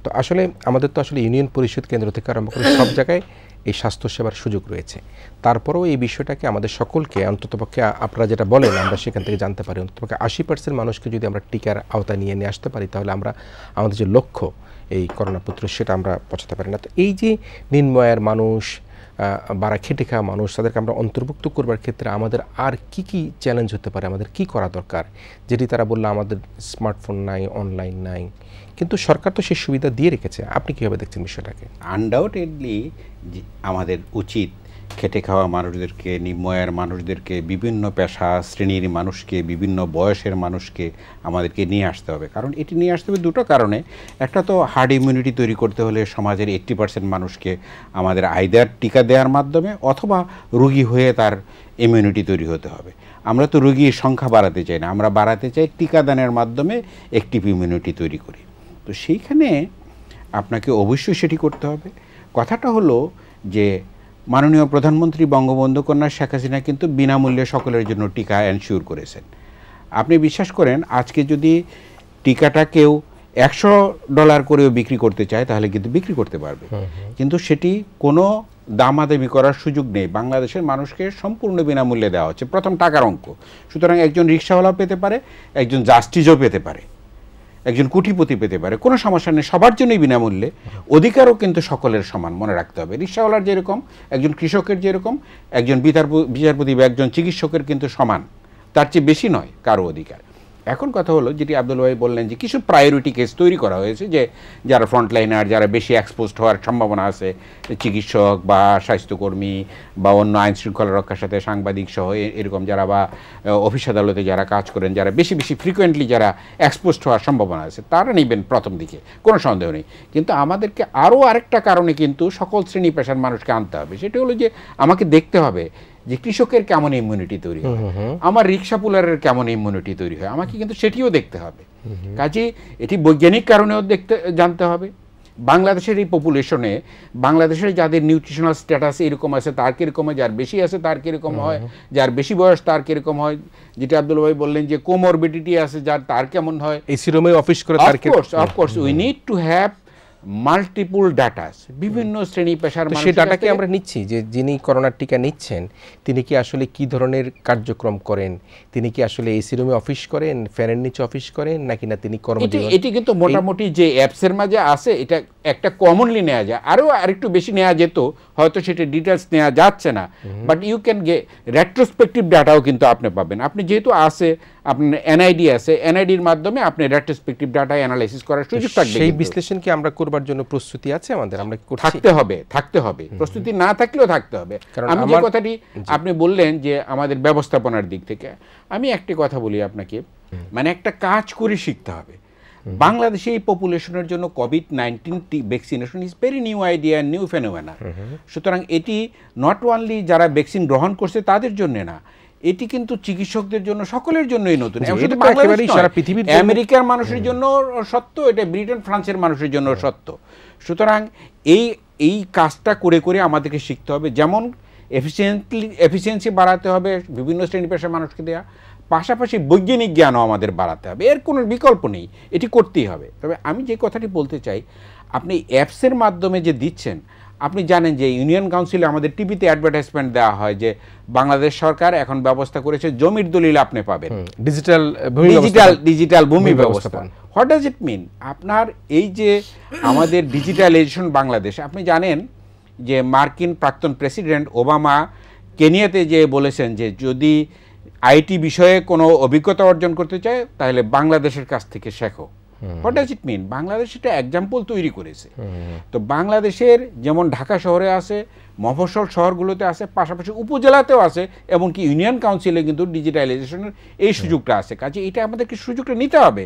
তো আসলে আমাদের তো আসলে ইউনিয়ন পরিষদ কেন্দ্র থেকে আরম্ভ করে সব জায়গায় এই স্বাস্থ্যসেবার সুযোগ রয়েছে। তারপরেও এই বিষয়টাকে আমাদের সকলকে অন্ততপক্ষে আপনারা যেটা বলেন আমরা সেখান থেকে জানতে পারি, অন্ততপক্ষে 80% মানুষকে যদি আমরা টিকার আওতায় নিয়ে আসতে পারি তাহলে আমরা আমাদের যে লক্ষ্য এই করোনা প্রতিরোধ সেটা আমরা পৌঁছাতে পারি না। তো এই যে নিম্নআয়ের মানুষ, বাড়া খেটে খাওয়া মানুষ, তাদেরকে আমরা অন্তর্ভুক্ত করবার ক্ষেত্রে আমাদের আর কি কি চ্যালেঞ্জ হতে পারে, আমাদের কি করা দরকার? যেটি তারা বললো আমাদের স্মার্টফোন নাই, অনলাইন নাই, কিন্তু সরকার তো সেই সুবিধা দিয়ে রেখেছে। আপনি কীভাবে দেখছেন বিষয়টাকে? আনডাউটেডলি আমাদের উচিত খেটে খাওয়া মানুষদেরকে, নিম্নআয়ের মানুষদেরকে, বিভিন্ন পেশা শ্রেণীর মানুষকে, বিভিন্ন বয়সের মানুষকে আমাদেরকে নিয়ে আসতে হবে। কারণ এটি নিয়ে আসতে হবে দুটো কারণে। একটা তো হার্ড ইমিউনিটি তৈরি করতে হলে সমাজের 80% মানুষকে আমাদের আইদার টিকা দেওয়ার মাধ্যমে অথবা রোগী হয়ে তার ইমিউনিটি তৈরি হতে হবে। আমরা তো রোগীর সংখ্যা বাড়াতে চাই না, আমরা বাড়াতে চাই টিকাদানের মাধ্যমে অ্যাক্টিভ ইমিউনিটি তৈরি করি। তো সেইখানে আপনাকে অবশ্যই সেটি করতে হবে। কথাটা হলো যে মাননীয় প্রধানমন্ত্রী বঙ্গবন্ধু কন্যা শেখ হাসিনা কিন্তু বিনামূল্যে সকলের জন্য টিকা এনশিওর করেছেন। আপনি বিশ্বাস করেন আজকে যদি টিকাটা কেউ $100 করেও বিক্রি করতে চায় তাহলে কিন্তু বিক্রি করতে পারবে, কিন্তু সেটি কোনো দামাদামি করার সুযোগ নেই। বাংলাদেশের মানুষকে সম্পূর্ণ বিনামূল্যে দেওয়া হচ্ছে, প্রথম টাকার অঙ্ক। সুতরাং একজন রিক্সাওয়ালাও পেতে পারে, একজন জাস্টিসও পেতে পারে, একজন কোটিপতি পেতে পারে, কোনো সমস্যা নেই, সবার জন্যই বিনামূল্যে। অধিকারও কিন্তু সকলের সমান, মনে রাখতে হবে। রিক্সাওয়ালার যেরকম, একজন কৃষকের যেরকম, একজন বিচারপতি বা একজন চিকিৎসকের কিন্তু সমান, তার চেয়ে বেশি নয় কারো অধিকার। এখন কথা হলো যেটি আব্দুল ভাই বললেন যে কিছু প্রায়োরিটি কেস তৈরি করা হয়েছে, যে যারা ফ্রন্টলাইনার, যারা বেশি এক্সপোজড হওয়ার সম্ভাবনা আছে, চিকিৎসক বা স্বাস্থ্যকর্মী বা অন্য আইন শৃঙ্খলা রক্ষার সাথে সাংবাদিক সহ এরকম যারা, বা অফিস আদালতে যারা কাজ করেন, যারা বেশি ফ্রিকোয়েন্টলি যারা এক্সপোজড হওয়ার সম্ভাবনা আছে, তারা নেবেন প্রথম দিকে, কোনো সন্দেহ নেই। কিন্তু আমাদেরকে আরও আরেকটা কারণে কিন্তু সকল শ্রেণী পেশার মানুষকে আনতে হবে। সেটা হলো যে আমাকে দেখতে হবে যে কৃষকের কেমন ইমিউনিটি তৈরি হয়, আমার রিক্সা পুলারের কেমন ইমিউনিটি তৈরি হয়, আমাকে কিন্তু সেটিও দেখতে হবে। কাজে এটি বৈজ্ঞানিক কারণেও জানতে হবে। বাংলাদেশের এই পপুলেশনে, বাংলাদেশের যাদের নিউট্রিশনাল স্ট্যাটাস এরকম আছে তার কীরকম হয়, যার বেশি আছে তার কীরকম হয়, যার বেশি বয়স তার কীরকম হয়, যেটা আব্দুল ভাই বললেন যে কোমরবিডিটি আছে যার, তার কেমন হয়। এই সিরমে অফিস করে তার of course we need to have multiple datas, বিভিন্ন শ্রেণী পেশার মানুষ। সেই ডাটাকে আমরা নিচ্ছি যে যিনি করোনার টিকা নিচ্ছেন তিনি কি আসলে কি ধরনের কার্যক্রম করেন, তিনি কি আসলে এসি রুমে অফিস করেন, ফ্যানের নিচে অফিস করেন, নাকি না তিনি কর্মজীবন। এটি কিন্তু মোটামুটি যে অ্যাপসের মাঝে আছে এটা একটা কমনলি নেওয়া যায়, আরেকটু বেশি নেওয়া যেত, হয়তো সেটা ডিটেলস নেওয়া যাচ্ছে না, but you can get retrospective ডাটাও কিন্তু আপনি পাবেন। আপনি যেহেতু আছে, আপনার এনআইডি আছে, এনআইডির মাধ্যমে আপনি রেট্রোস্পেক্টিভ ডাটা অ্যানালাইসিস করার সুযোগ থাকবে। সেই বিশ্লেষণ কি আমরা করবার জন্য প্রস্তুতি আছে আমাদের? আমরা থাকতে হবে, প্রস্তুতি না থাকলেও থাকতে হবে। আমি যে কথাটি আপনি বললেন যে আমাদের ব্যবস্থাপনার দিক থেকে, আমি একটি কথা বলি আপনাকে, মানে একটা কাজ করে শিখতে হবে। বাংলাদেশে এই পপুলেশনের জন্য COVID-19 vaccination is very new idea, new phenomena. সুতরাং এটি নট অনলি যারা ভ্যাকসিন গ্রহণ করছে তাদের জন্য না, এটি কিন্তু চিকিৎসকদের জন্য, সকলের জন্যই নতুন। আমেরিকার মানুষের জন্য সত্য, এটা ব্রিটেন ফ্রান্সের মানুষের জন্য সত্য। সুতরাং এই কাজটা করে করে আমাদেরকে শিখতে হবে। যেমন এফিসিয়েন্সি বাড়াতে হবে, বিভিন্ন শ্রেণী পেশার মানুষকে দেওয়া, পাশাপাশি বৈজ্ঞানিক জ্ঞানও আমাদের বাড়াতে হবে, এর কোনো বিকল্প নেই, এটি করতেই হবে। তবে আমি যে কথাটি বলতে চাই, আপনি অ্যাপসের মাধ্যমে যে দিচ্ছেন, আপনি জানেন যে ইউনিয়ন কাউন্সিলে আমাদের টিভিতে অ্যাডভার্টাইজমেন্ট দেওয়া হয় যে বাংলাদেশ সরকার এখন ব্যবস্থা করেছে জমির দলিল আপনি পাবেন, ডিজিটাল ভূমি ব্যবস্থা। হোয়াট ডাজ ইট মিন? আপনার এই যে আমাদের ডিজিটালাইজেশন বাংলাদেশ, আপনি জানেন যে মার্কিন প্রাক্তন প্রেসিডেন্ট ওবামা কেনিয়াতে যে বলেছেন যে যদি আইটি বিষয়ে কোনো অভিজ্ঞতা অর্জন করতে চায় তাহলে বাংলাদেশের কাছ থেকে শেখো। হোয়াট ডাজ ইট মিন? বাংলাদেশ এটা এক্সাম্পল তৈরি করেছে। তো বাংলাদেশের যেমন ঢাকা শহরে আছে, মফস্বল শহরগুলোতে আছে, পাশাপাশি উপজেলাতেও আছে, এমনকি ইউনিয়ন কাউন্সিলে কিন্তু ডিজিটালাইজেশনের এই সুযোগটা আছে। কাজে এটা আমাদেরকে সুযোগটা নিতে হবে।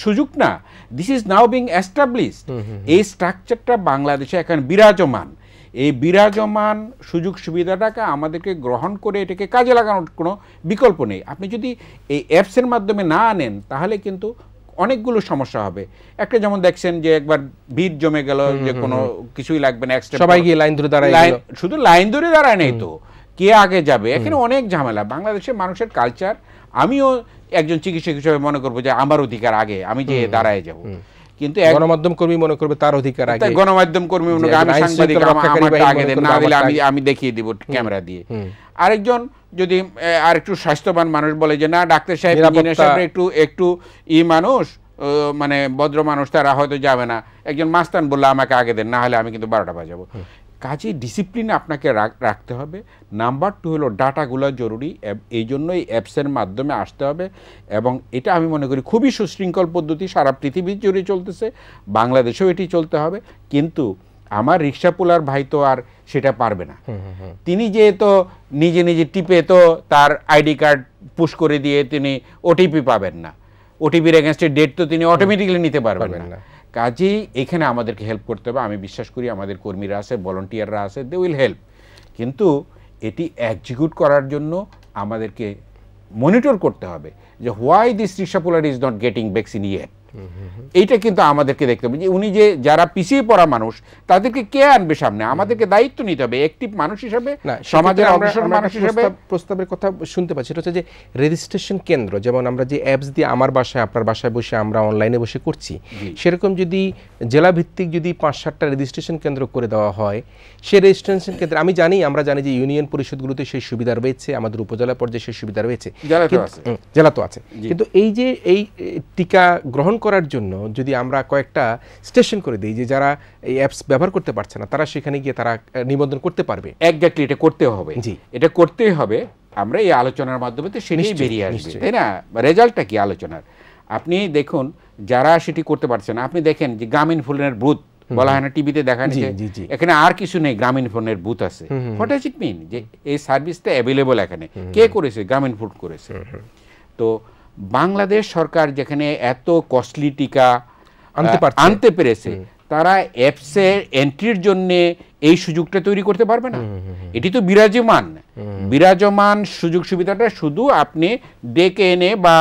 সুযোগ না, this is now being established. এই স্ট্রাকচারটা বাংলাদেশে এখন বিরাজমান। এই বিরাজমান সুযোগ সুবিধাটাকে আমাদেরকে গ্রহণ করে এটাকে কাজে লাগানোর কোনো বিকল্প নেই। আপনি যদি এই অ্যাপসের মাধ্যমে না আনেন তাহলে কিন্তু অনেকগুলো সমস্যা হবে। একটা যেমন দেখছেন যে একবার ভিড় জমে গেল, যে কোনো কিছুই লাগবে না, সবাই গিয়ে লাইন ধরে দাঁড়ায়, শুধু লাইন ধরে দাঁড়ায় নাই তো, কে আগে যাবে, এখানে অনেক ঝামেলা। বাংলাদেশের মানুষের কালচার, আমিও একজন চিকিৎসক হিসেবে মনে করবো যে আমার অধিকার আগে, আমি যে দাঁড়ায় যাব। কিন্তু গণমাধ্যম কর্মী মনে করবে তার অধিকার আগে, গণমাধ্যম কর্মী মনে করবে আমি সাংবাদিক, আগে দেন, না দিলে আমি দেখিয়ে দিব ক্যামেরা দিয়ে। আরেকজন যদি আরেকটু স্বাস্থ্যবান মানুষ বলে যে না ডাক্তার সাহেব, ইঞ্জিনিয়ার সাহেব একটু মানুষ, মানে ভদ্র মানুষ, তারা হয়তো যাবে না। একজন মাস্তান বললে আমাকে আগে দেন, না হলে আমি কিন্তু 12টা বাজাবো। কাজে ডিসিপ্লিন আপনাকে রাখতে হবে। নাম্বার 2 হলো ডাটাগুলো জরুরি, এই জন্যই অ্যাপসের মাধ্যমে আসতে হবে। এবং এটা আমি মনে করি খুবই সুশৃঙ্খল পদ্ধতি, সারা পৃথিবী জুড়ে চলতেছে, বাংলাদেশেও এটি চলতে হবে। কিন্তু আমার রিক্সা পোলার ভাই তো আর সেটা পারবে না। তিনি যেহেতু নিজে নিজে টিপে তো তার আইডি কার্ড পুশ করে দিয়ে তিনি ওটিপি পাবেন না, ওটিপির এগেনস্টে ডেট তো তিনি অটোমেটিক্যালি নিতে পারবেন না। কাজেই এখানে আমাদেরকে হেল্প করতে হবে। আমি বিশ্বাস করি আমাদের কর্মীরা আছে, ভলান্টিয়াররা আছে, দে উইল হেল্প। কিন্তু এটি এক্সিকিউট করার জন্য আমাদেরকে মনিটর করতে হবে যে why this rickshaw polar is not getting vaccine yet. এইটা কিন্তু আমাদেরকে দেখতে হবে যে উনি যে যারা পিছিয়ে পড়া মানুষ তাদেরকে কে আনবে সামনে, আমাদেরকে দায়িত্ব নিতে হবে অ্যাক্টিভ মানুষ হিসেবে, সমাজের অগ্রসর মানুষ হিসেবে। প্রস্তাবের কথা শুনতে পাচ্ছি, এটা হচ্ছে যে রেজিস্ট্রেশন কেন্দ্র, যেমন আমরা যে অ্যাপস দিয়ে আমার বাসায় আপনার বাসায় বসে আমরা অনলাইনে বসে করছি, সেরকম যদি জেলা ভিত্তিক যদি 5-7টা রেজিস্ট্রেশন কেন্দ্র করে দেওয়া হয়, সেই রেজিস্ট্রেশন কেন্দ্রে আমরা জানি যে ইউনিয়ন পরিষদগুলোতে সেই সুবিধা রয়েছে, আমাদের উপজেলা পর্যায়ে সেই সুবিধা রয়েছে, জেলা তো আছে। কিন্তু এই যে এই টিকা গ্রহণ করার জন্য যদি আমরা কয়েকটা স্টেশন করে দিই যে যারা এই অ্যাপস ব্যবহার করতে পারছে না তারা সেখানে গিয়ে তারা নিবন্ধন করতে পারবে। এক্স্যাক্টলি, এটা করতে হবে, এটা করতেই হবে। আমরা এই আলোচনার মাধ্যমে তো সেটাই বেরিয়ে আসবে, তাই না? রেজাল্টটা কি আলোচনার? আপনি দেখুন যারা সেটি করতে পারছে না, আপনি দেখেন যে গ্রামীণ ফোনের বুথ বলা হয় না, টিভিতে দেখা যাচ্ছে, এখানে আর কিছু নেই, গ্রামীণ ফোনের বুথ আছে। হোয়াট ডাজ ইট মিন? যে এই সার্ভিসটা অ্যাভেলেবল এখানে কে করেছে? গ্রামীণ ফুড করেছে। তো বাংলাদেশ সরকার যেখানে এত কস্টলি টিকা আনতে পেরেছে, তারা অ্যাপসের এন্ট্রির জন্য এই সুযোগটা তৈরি করতে পারবে না? এটি তো বিরাজমান সুযোগ সুবিধাটা শুধু আপনি ডেকে এনে বা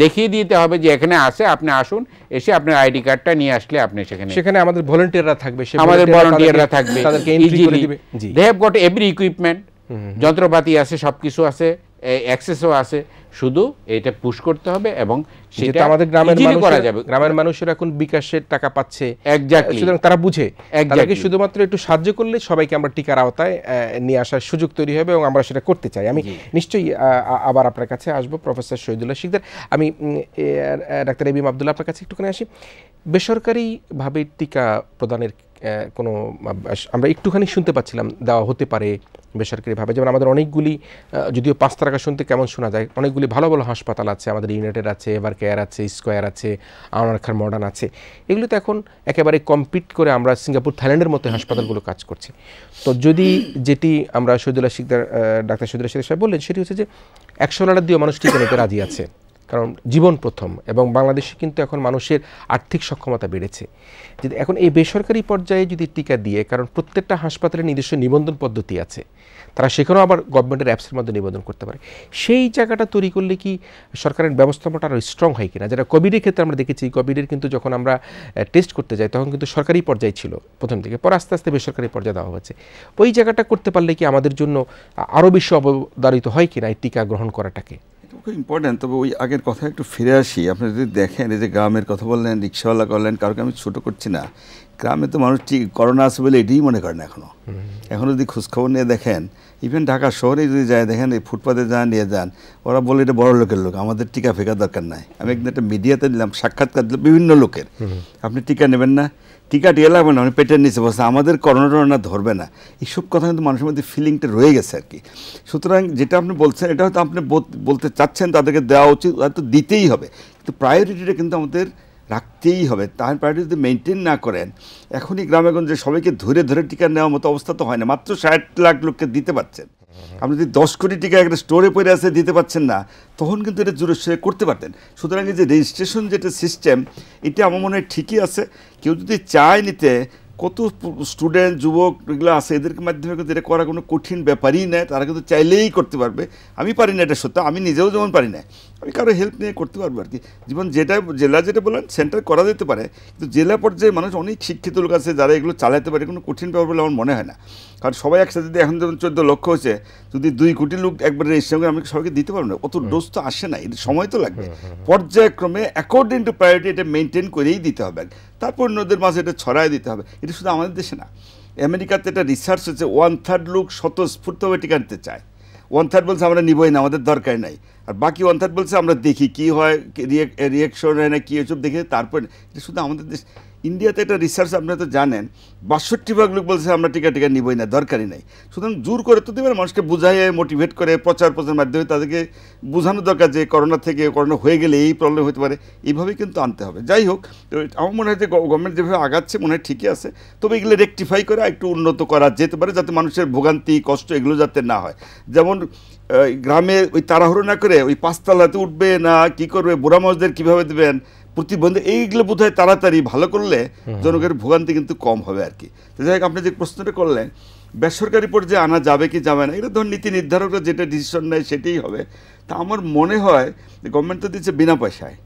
দেখিয়ে দিতে হবে যে এখানে আছে, আপনি আসুন, এসে আপনার আইডি কার্ডটা নিয়ে আসলে আপনি সেখানে আমাদের ভলান্টিয়াররা থাকবে, they have got every equipment, যন্ত্রপাতি আছে, সবকিছু আছে, অ্যাক্সেসও আছে, শুধু এটা পুশ করতে হবে এবং সেটা আমাদের গ্রামের মানুষেরা এখন বিকাশের টাকা পাচ্ছে, সুতরাং তারা বুঝে, তাদেরকে শুধুমাত্র একটু সাহায্য করলে সবাইকে আমরা টিকার আওতায় নিয়ে আসার সুযোগ তৈরি হবে এবং আমরা সেটা করতে চাই। আমি নিশ্চয়ই আবার আপনার কাছে আসবো, প্রফেসর শহীদুল্লাহ শিকদার। আমি ডাক্তার এবিএম আব্দুল্লাহ আপনার কাছে একটুখানি আসি। বেসরকারিভাবে টিকা প্রদানের কোনো আমরা একটুখানি শুনতে পাচ্ছিলাম দেওয়া হতে পারে বেসরকারিভাবে, যেমন আমাদের অনেকগুলি, যদিও 5 টাকা শুনতে কেমন শোনা যায়, অনেকগুলি ভালো ভালো হাসপাতাল আছে, আমাদের ইউনাইটেড আছে, এভার কেয়ার আছে, স্কোয়ার আছে, আনোয়ার মডার্ন আছে, এগুলিতে এখন একেবারে কম্পিট করে আমরা সিঙ্গাপুর থাইল্যান্ডের মতো হাসপাতালগুলো কাজ করছে। তো যদি যেটি আমরা শহীদুল্লাহ শিকদার, ডাক্তার শহীদুল্লাহ শিকদার সাহেব বললেন, সেটি হচ্ছে যে 100 ডলার দিয়ে মানুষ টিকা নিতে রাজি আছে, কারণ জীবন প্রথম, এবং বাংলাদেশে কিন্তু এখন মানুষের আর্থিক সক্ষমতা বেড়েছে। যদি এখন এই বেসরকারি পর্যায়ে যদি টিকা দিয়ে, কারণ প্রত্যেকটা হাসপাতালের নিজস্ব নিবন্ধন পদ্ধতি আছে, তারা সেখানেও আবার গভর্নমেন্টের অ্যাপসের মধ্যে নিবন্ধন করতে পারে, সেই জায়গাটা তৈরি করলে কি সরকারের ব্যবস্থাপনাটা আরও স্ট্রং হয় কিনা? যেটা কোভিডের ক্ষেত্রে আমরা দেখেছি, কোভিডের কিন্তু যখন আমরা টেস্ট করতে যাই তখন কিন্তু সরকারি পর্যায়ে ছিল প্রথম থেকে, পরে আস্তে আস্তে বেসরকারি পর্যায়ে দেওয়া হয়েছে। ওই জায়গাটা করতে পারলে কি আমাদের জন্য আরও বেশি অবদারিত হয় কিনা এই টিকা গ্রহণ করাটাকে? খুব ইম্পর্ট্যান্ট। তবে ওই আগের কথা একটু ফিরে আসি। আপনি যদি দেখেন, এই যে গ্রামের কথা বললেন, রিক্সাওয়ালা করলেন, কারোকে আমি ছোটো করছি না, গ্রামে তো মানুষ ঠিক করোনা আছে বলে এটাই মনে করেন এখনও যদি খোঁজখবর নিয়ে দেখেন, ইভেন ঢাকা শহরে যদি যায় দেখেন, এই ফুটপাতে যান নিয়ে যান, ওরা বলে এটা বড় লোকের লোক, আমাদের টিকা ফেকা দরকার নাই। আমি একদিন একটা মিডিয়াতে দিলাম, সাক্ষাৎকার দিলাম বিভিন্ন লোকের, আপনি টিকা নেবেন না, টিকা টিকা লাগবে না, আপনি পেটের নিচে বসে, আমাদের করোনা টরোনা ধরবে না, এইসব কথা কিন্তু মানুষের মধ্যে ফিলিংটা রয়ে গেছে আর কি। সুতরাং যেটা আপনি বলছেন এটা হয়তো আপনি বলতে চাচ্ছেন তাদেরকে দেওয়া উচিত, হয়তো দিতেই হবে, কিন্তু প্রায়োরিটিটা কিন্তু আমাদের রাখতেই হবে। তার প্রায়োরিটি যদি মেনটেন না করেন, এখনই গ্রামেগঞ্জে সবাইকে ধরে ধরে টিকা নেওয়ার মতো অবস্থা তো হয় না। মাত্র 60 লাখ লোককে দিতে পারছেন, আপনি যদি 10 কোটি টিকা একটা স্টোরে পড়ে আছে দিতে পারছেন না, তখন কিন্তু এটা জোরে সোরে করতে পারতেন। সুতরাং এই যে রেজিস্ট্রেশন যেটা সিস্টেম, এটা আমার মনে হয় ঠিকই আছে। কেউ যদি চায় নিতে, কত স্টুডেন্ট যুবক এগুলো আছে, এদেরকে মাধ্যমে কিন্তু এটা করা কোনো কঠিন ব্যাপারই নয়, তারা কিন্তু চাইলেই করতে পারবে। আমি পারি না, এটা সত্য, আমি নিজেও যেমন পারি না, আমি কারো হেল্প নিয়ে করতে পারবো আর কি। যেমন জেলা যেটা বললেন সেন্টার করা যেতে পারে, কিন্তু জেলা পর্যায়ে মানুষ অনেক শিক্ষিত লোক আছে যারা এগুলো চালাতে পারে, কোনো কঠিন ব্যাপার বলে আমার মনে হয় না। কারণ সবাই একসাথে যদি এখন যেমন 14 লক্ষ হয়েছে, যদি 2 কোটি লোক একবারে রেজিস্ট্রেশন করে, আমি সবাইকে দিতে পারবো না, অত ডোজ তো আসে না, এটা সময় তো লাগবে। পর্যায়ক্রমে অ্যাকর্ডিং টু প্রায়োরিটি এটা মেনটেন করেই দিতে হবে, তারপর অন্যদের মাঝে এটা ছড়াই দিতে হবে। এটা শুধু আমাদের দেশে না, আমেরিকাতে একটা রিসার্চ হচ্ছে 1/3 লোক স্বতঃস্ফূর্তভাবে টিকা নিতে চায়। 1/3 বলছে আমরা নিবই না, আমাদের দরকার নাই, আর বাকি 1/3 বলছে আমরা দেখি কি হয়, রিয়াকশন হয় না কি, এসব দেখে তারপর। এটা শুধু আমাদের দেশ। ইন্ডিয়াতে একটা রিসার্চ আপনারা তো জানেন, 62% লোক বলছে আমরা টিকা নিবই না, দরকারই নাই। সুতরাং জোর করে তো দেবেন, মানুষকে বুঝাইয়ে মোটিভেট করে প্রচার মাধ্যমে তাদেরকে বোঝানো দরকার যে করোনা হয়ে গেলে এই প্রবলেম হতে পারে, এইভাবেই কিন্তু আনতে হবে। যাই হোক, আমার মনে হয় যে গভর্নমেন্ট যেভাবে আগাচ্ছে মনে হয় ঠিকই আছে, তবে এগুলো রেকটিফাই করে একটু উন্নত করা যেতে পারে, যাতে মানুষের ভোগান্তি কষ্ট এগুলো যাতে না হয়। যেমন গ্রামে ওই তাড়াহুড়ো না করে ওই 5 তলাতে উঠবে না কি করবে, বুড়া মানুষদের কীভাবে দেবেন প্রতিবন্ধী, এইগুলো বোধ হয় তাড়াতাড়ি ভালো করলে জনগণের ভোগান্তি কিন্তু কম হবে আর কি। তো যাই হোক, আপনি যে প্রশ্নটা করলেন বেসরকারি পর্যায়ে আনা যাবে কি যাবে না, এটা ধরুন নীতি নির্ধারকরা যেটা ডিসিশন নেয় সেটাই হবে। তা আমার মনে হয় গভর্নমেন্ট তো দিচ্ছে বিনা পয়সায়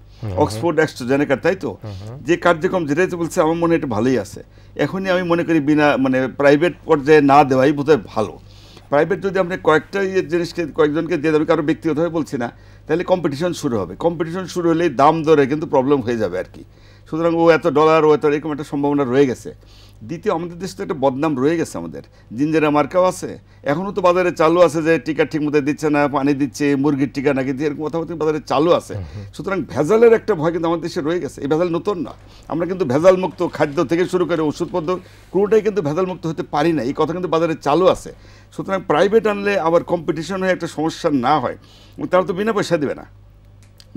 অক্সফোর্ড অ্যাস্ট্রাজেনেকা, তাই তো, যে কার্যক্রম যেটাই তো বলছে, আমার মনে হয় এটা ভালোই আছে। এখনই আমি মনে করি বিনা প্রাইভেট পর্যায়ে না দেওয়াই বোধহয় ভালো। প্রাইভেট যদি আপনি কয়েকটা জিনিসকে কয়েকজনকে দিয়ে দেবে, কারো ব্যক্তিগতভাবে বলছি না, তাহলে কম্পিটিশন শুরু হবে। কম্পিটিশন শুরু হলেই দাম দরে কিন্তু প্রবলেম হয়ে যাবে আর কি। সুতরাং ও এত ডলার, ও এত এরকম একটা সম্ভাবনা রয়ে গেছে। দ্বিতীয়, আমাদের দেশে তো একটা বদনাম রয়ে গেছে, আমাদের জিঞ্জেরা মার্কাও আছে, এখনও তো বাজারে চালু আছে যে টিকা ঠিক মতো দিচ্ছে না, পানি দিচ্ছে, মুরগির টিকা নাকি দিয়ে, এরকম কথাবার্তা বাজারে চালু আছে। সুতরাং ভেজালের একটা ভয় কিন্তু আমাদের দেশে রয়ে গেছে। এই ভেজাল নতুন না, আমরা কিন্তু ভেজাল মুক্ত খাদ্য থেকে শুরু করে ওষুধপত্র পুরোটাই কিন্তু ভেজাল মুক্ত হতে পারি না, এই কথা কিন্তু বাজারে চালু আছে। সুতরাং প্রাইভেট আনলে আবার কম্পিটিশন হয়ে একটা সমস্যা না হয়, তারা তো বিনা পয়সা দেবে না।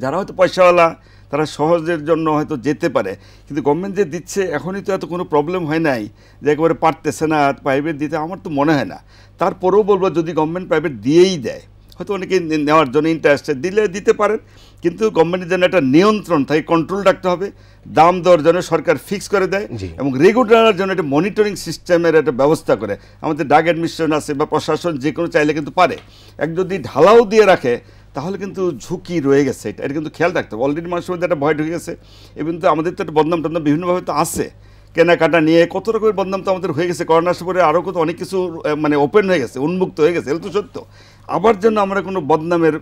যারা হয়তো পয়সাওয়ালা তারা সহজের জন্য হয়তো যেতে পারে, কিন্তু গভর্নমেন্ট যে দিচ্ছে এখনই তো এত কোনো প্রবলেম হয় নাই যে একেবারে পারতেছে না প্রাইভেট দিতে, আমার তো মনে হয় না। তারপরেও বলবো যদি গভর্নমেন্ট প্রাইভেট দিয়েই দেয়, হয়তো অনেকে নেওয়ার জন্য ইন্টারেস্টেড, দিলে দিতে পারেন, কিন্তু গভর্নমেন্টের যেন একটা নিয়ন্ত্রণ থাকে, কন্ট্রোল রাখতে হবে, দাম দর যেন সরকার ফিক্স করে দেয়, এবং রেগুলার যেন একটা মনিটরিং সিস্টেমের একটা ব্যবস্থা করে। আমাদের ড্রাগ অ্যাডমিনিস্ট্রেশন আছে বা প্রশাসন যে কোনো চাইলে কিন্তু পারে, এক যদি ঢালাও দিয়ে রাখে তাহলে কিন্তু ঝুঁকি রয়ে গেছে, এটা কিন্তু খেয়াল রাখতে হবে। অলরেডি মানুষের মধ্যে একটা ভয় ঢুকে গেছে, এবং তো আমাদের তো একটা বদনাম টদনাম বিভিন্নভাবে তো আছে, কেনাকাটা নিয়ে কত রকমের বদনাম তো আমাদের হয়ে গেছে। করোনার পরে আরও কত অনেক কিছু ওপেন হয়ে গেছে, উন্মুক্ত হয়ে গেছে, এটা তো সত্য। আবার যেন আমরা কোনো বদনামের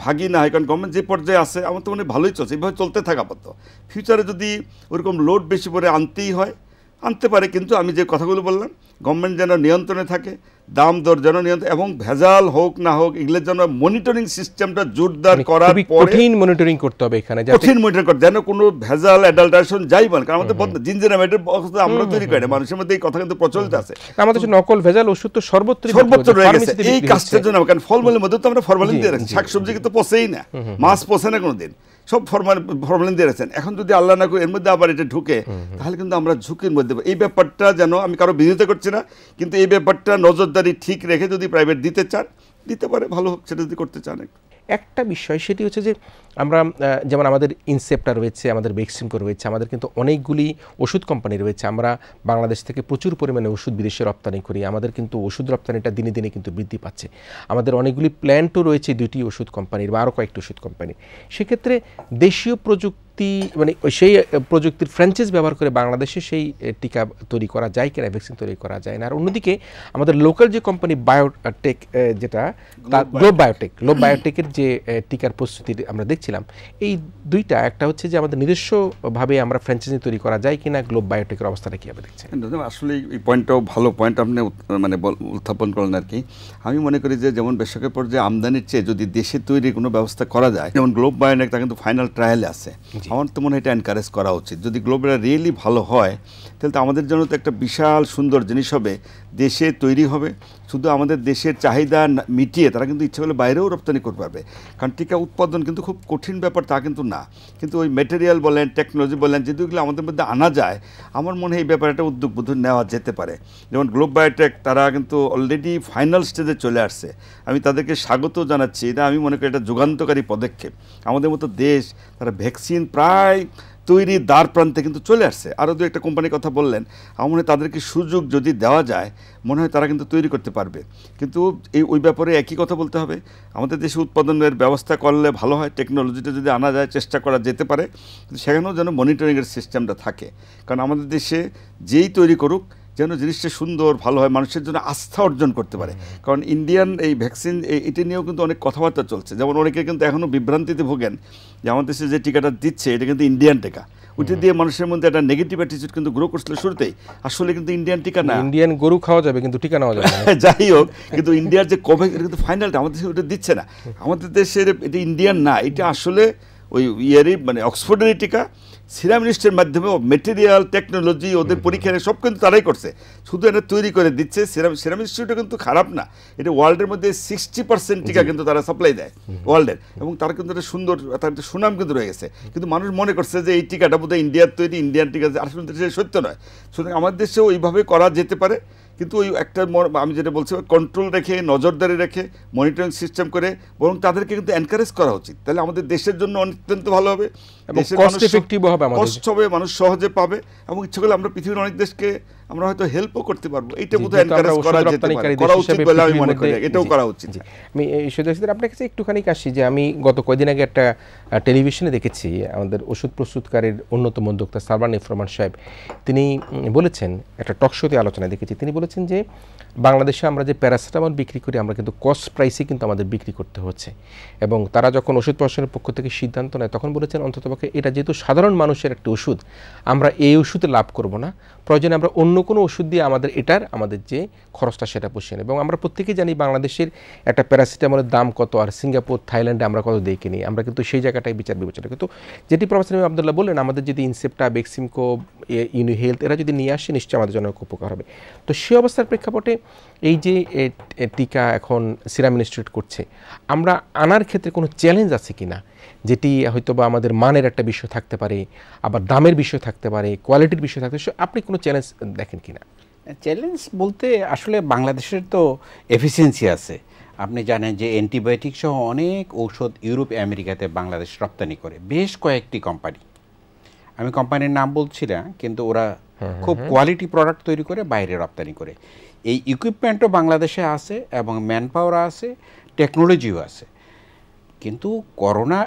ভাগই না হয়, কারণ গভর্নমেন্ট যে পর্যায়ে আছে আমার তো মনে ভালোই চলছে, এইভাবে চলতে থাকা পড়তো। ফিউচারে যদি ওরকম লোড বেশি করে আনতেই হয় আনতে পারে, কিন্তু আমি যে কথাগুলো বললাম গভর্নমেন্ট যেন নিয়ন্ত্রণে থাকে, দাম দর যেন নিয়ন্ত্রণ, এবং ভেজাল হোক না হোক এগুলোর জন্য মনিটরিং সিস্টেমটা জোরদার করার পরে কঠিন মনিটরিং করতে হবে এখানে, কঠিন মনিটরিং করতে, যেন কোনো ভেজাল অ্যাডাল্টারেশন যাই বল, কারণ আমাদের জিঞ্জেরা মেটের অবস্থা আমরা তৈরি করি না, মানুষের মধ্যে এই কথা কিন্তু প্রচলিত আছে। আমাদের নকল ভেজাল ওষুধ তো সর্বত্র রয়ে গেছে এই কাজটার জন্য, কারণ ফলমূলের মধ্যে তো আমরা ফরমালিন দিয়ে রাখছি, শাকসবজি কিন্তু পচেই না, মাছ পচে না কোনোদিন, সব ফরমালিন দিয়ে রাখছেন। এখন যদি আল্লাহ না করে এর মধ্যে আবার এটা ঢুকে, তাহলে কিন্তু আমরা ঝুঁকির মধ্যে। এই ব্যাপারটা যেন, আমি কারো বিরোধিতা করছি না, কিন্তু এই ব্যাপারটা নজরদারি ঠিক রেখে যদি প্রাইভেট দিতে চান দিতে পারে, ভালো হোক, সেটা যদি করতে চান। একটা বিষয় সেটি হচ্ছে যে আমরা যেমন আমাদের ইনসেপ্টা রয়েছে, আমাদের বেক্সিমকো রয়েছে, আমাদের কিন্তু অনেকগুলি ওষুধ কোম্পানি রয়েছে, আমরা বাংলাদেশ থেকে প্রচুর পরিমাণে ওষুধ বিদেশে রপ্তানি করি, আমাদের কিন্তু ওষুধ রপ্তানিটা দিনে দিনে কিন্তু বৃদ্ধি পাচ্ছে। আমাদের অনেকগুলি প্ল্যান্টও রয়েছে 2টি ওষুধ কোম্পানির বা আরও কয়েকটি ওষুধ কোম্পানি। সেক্ষেত্রে দেশীয় প্রযুক্তি প্রযুক্তি মানে সেই প্রযুক্তির ফ্র্যাঞ্চাইজ ব্যবহার করে বাংলাদেশে সেই টিকা তৈরি করা যায় কিনা, ভ্যাকসিন তৈরি করা যায় না। আর অন্যদিকে আমাদের লোকাল যে কোম্পানি বায়োটেক, যেটা গ্লোব বায়োটেকের যে টিকার প্রস্তুতি আমরা দেখছিলাম, এই দুইটা, একটা হচ্ছে যে আমাদের নিজস্বভাবে আমরা ফ্র্যাঞ্চাইজি তৈরি করা যায় কিনা, গ্লোব বায়োটেকের অবস্থাটা কীভাবে দেখছেন? আসলে এই পয়েন্টটাও ভালো পয়েন্ট আপনি মানে উত্থাপন করলেন আর কি। আমি মনে করি যে যেমন বেসরকারি পর্যায়ে আমদানির চেয়ে যদি দেশে তৈরি কোনো ব্যবস্থা করা যায়, যেমন গ্লোব বায়োটেক তা কিন্তু ফাইনাল ট্রায়ালে আছে, আমার তো মনে হয় এটা এনকারেজ করা উচিত। যদি গ্লোবটা রিয়েলি ভালো হয় তাহলে তো আমাদের জন্য তো একটা বিশাল সুন্দর জিনিস হবে, দেশে তৈরি হবে, শুধু আমাদের দেশের চাহিদা মিটিয়ে তারা কিন্তু ইচ্ছা করলে বাইরেও রপ্তানি করতে পারবে। কারণ টিকা উৎপাদন কিন্তু খুব কঠিন ব্যাপার তা কিন্তু না, কিন্তু ওই ম্যাটেরিয়াল বলেন, টেকনোলজি বলেন, যেগুলো আমাদের মধ্যে আনা যায়, আমার মনে হয় এই ব্যাপারে একটা উদ্যোগ বোধ নেওয়া যেতে পারে। যেমন গ্লোব বায়োটেক তারা কিন্তু অলরেডি ফাইনাল স্টেজে চলে আসছে, আমি তাদেরকে স্বাগত জানাচ্ছি। এটা আমি মনে করি এটা যুগান্তকারী পদক্ষেপ। আমাদের মতো দেশ তারা ভ্যাকসিন প্রায় তৈরি দ্বার প্রান্তে কিন্তু চলে আসছে। আরও দু একটা কোম্পানির কথা বললেন, আমার মনে হয় তাদেরকে সুযোগ যদি দেওয়া যায় মনে হয় তারা কিন্তু তৈরি করতে পারবে। কিন্তু ওই ব্যাপারে একই কথা বলতে হবে, আমাদের দেশে উৎপাদনের ব্যবস্থা করলে ভালো হয়, টেকনোলজিটা যদি আনা যায় চেষ্টা করা যেতে পারে, কিন্তু সেখানেও যেন মনিটরিংয়ের সিস্টেমটা থাকে। কারণ আমাদের দেশে যেই তৈরি করুক যেন জিনিসটা সুন্দর ভালো হয়, মানুষের জন্য আস্থা অর্জন করতে পারে। কারণ ইন্ডিয়ান এই ভ্যাকসিন এটা নিয়েও কিন্তু অনেক কথাবার্তা চলছে। যেমন অনেকে কিন্তু এখনও বিভ্রান্তিতে ভোগেন যে আমাদের দেশে যে টিকাটা দিচ্ছে এটা কিন্তু ইন্ডিয়ান টিকা, ওইটা দিয়ে মানুষের মধ্যে একটা নেগেটিভ অ্যাটিটিউড কিন্তু গ্রো করছিল শুরুতেই। আসলে কিন্তু ইন্ডিয়ান টিকা না, ইন্ডিয়ান গরু খাওয়া যাবে কিন্তু টিকা নেওয়া যাবে না। যাই হোক, কিন্তু ইন্ডিয়ার যে কোভ্যাক্স এটা কিন্তু ফাইনালটা আমাদের দেশে ওটা দিচ্ছে না। আমাদের দেশের এটা ইন্ডিয়ান না, এটা আসলে ওই ইয়ারই মানে অক্সফোর্ডেরই টিকা, সিরাম ইনস্টিটিউটের মাধ্যমে মেটেরিয়াল টেকনোলজি ওদের পরীক্ষা সব কিন্তু তারাই করছে, শুধু এটা তৈরি করে দিচ্ছে। সিরাম ইনস্টিটিউটও কিন্তু খারাপ না, এটা ওয়ার্ল্ডের মধ্যে 60% টিকা কিন্তু তারা সাপ্লাই দেয় ওয়ার্ল্ডের, এবং তারা কিন্তু একটা সুন্দর তার একটা সুনাম কিন্তু রয়ে গেছে। কিন্তু মানুষ মনে করছে যে এই টিকাটা বোধহয় ইন্ডিয়ার তৈরি, ইন্ডিয়ান টিকা, আসলে সেটা সত্য নয়। সুতরাং আমাদের দেশেও ওইভাবে করা যেতে পারে, কিন্তু ওই একটা আমি যেটা বলছি কন্ট্রোল রেখে, নজরদারি রেখে, মনিটরিং সিস্টেম করে, বরং তাদেরকে কিন্তু এনকারেজ করা উচিত। তাহলে আমাদের দেশের জন্য অত্যন্ত ভালো হবে, কষ্ট হবে, মানুষ সহজে পাবে, এবং ইচ্ছা করলে আমরা পৃথিবীর অনেক দেশকে আমরা হয়তো হেল্পও করতে পারবো। এইটা বোধহয় এনকারেজ করা যেতে পারে, করা উচিত বলে আমি মনে করি, এটাও করা উচিত। আমি আপনার কাছে একটুখানি আসি যে আমি গত কয়েকদিন আগে একটা টেলিভিশনে দেখেছি, আমাদের ওষুধ প্রস্তুতকারীর অন্যতম উদ্যোক্তা সালমান এফ রহমান সাহেব, তিনি বলেছেন, একটা টক শোতে আলোচনায় দেখেছি, তিনি বলেছেন যে বাংলাদেশে আমরা যে প্যারাসিটামল বিক্রি করি আমরা কিন্তু কস্ট প্রাইসে কিন্তু আমাদের বিক্রি করতে হচ্ছে, এবং তারা যখন ওষুধ প্রশাসনের পক্ষ থেকে সিদ্ধান্ত নেয় তখন বলেছেন অন্ততপক্ষে এটা যেহেতু সাধারণ মানুষের একটা ওষুধ, আমরা এই ওষুধে লাভ করব না, প্রয়োজনে আমরা অন্য কোনো ওষুধ দিয়ে আমাদের যে খরচটা সেটা পুষিয়ে নেব। এবং আমরা প্রত্যেকেই জানি বাংলাদেশের একটা প্যারাসিটামলের দাম কত, আর সিঙ্গাপুর, থাইল্যান্ডে আমরা কত দিয়ে কিনি, আমরা কিন্তু সেই জায়গাটাই বিচার বিবেচনা। কিন্তু যেটি প্রফেসর আব্দুল্লাহ বললেন, আমাদের যদি ইনসেপ্টা, বেক্সিমকো, ইউনি হেলথ এরা যদি নিয়ে আসে নিশ্চয়ই আমাদের জন্য উপকার হবে। তো সেই অবস্থার প্রেক্ষাপটে এই যে টিকা এখন সিরাম ইনস্টিটিউট করছে, আমরা আনার ক্ষেত্রে কোনো চ্যালেঞ্জ আছে কিনা, যেটি হয়তো বা আমাদের মানের একটা বিষয় থাকতে পারে, আবার দামের বিষয় থাকতে পারে, কোয়ালিটির বিষয় থাকতে পারে, আপনি কোনো চ্যালেঞ্জ দেখেন কিনা? চ্যালেঞ্জ বলতে আসলে বাংলাদেশের তো এফিসিয়েন্সি আছে। আপনি জানেন যে অ্যান্টিবায়োটিক সহ অনেক ঔষধ ইউরোপ, আমেরিকাতে বাংলাদেশ রপ্তানি করে বেশ কয়েকটি কোম্পানি। আমি কোম্পানির নাম বলছি না, কিন্তু ওরা খুব কোয়ালিটি প্রোডাক্ট তৈরি করে বাইরে রপ্তানি করে। এই ইকুইপমেন্টও বাংলাদেশে আছে, এবং ম্যান পাওয়ার আছে, টেকনোলজিও আছে। কিন্তু করোনা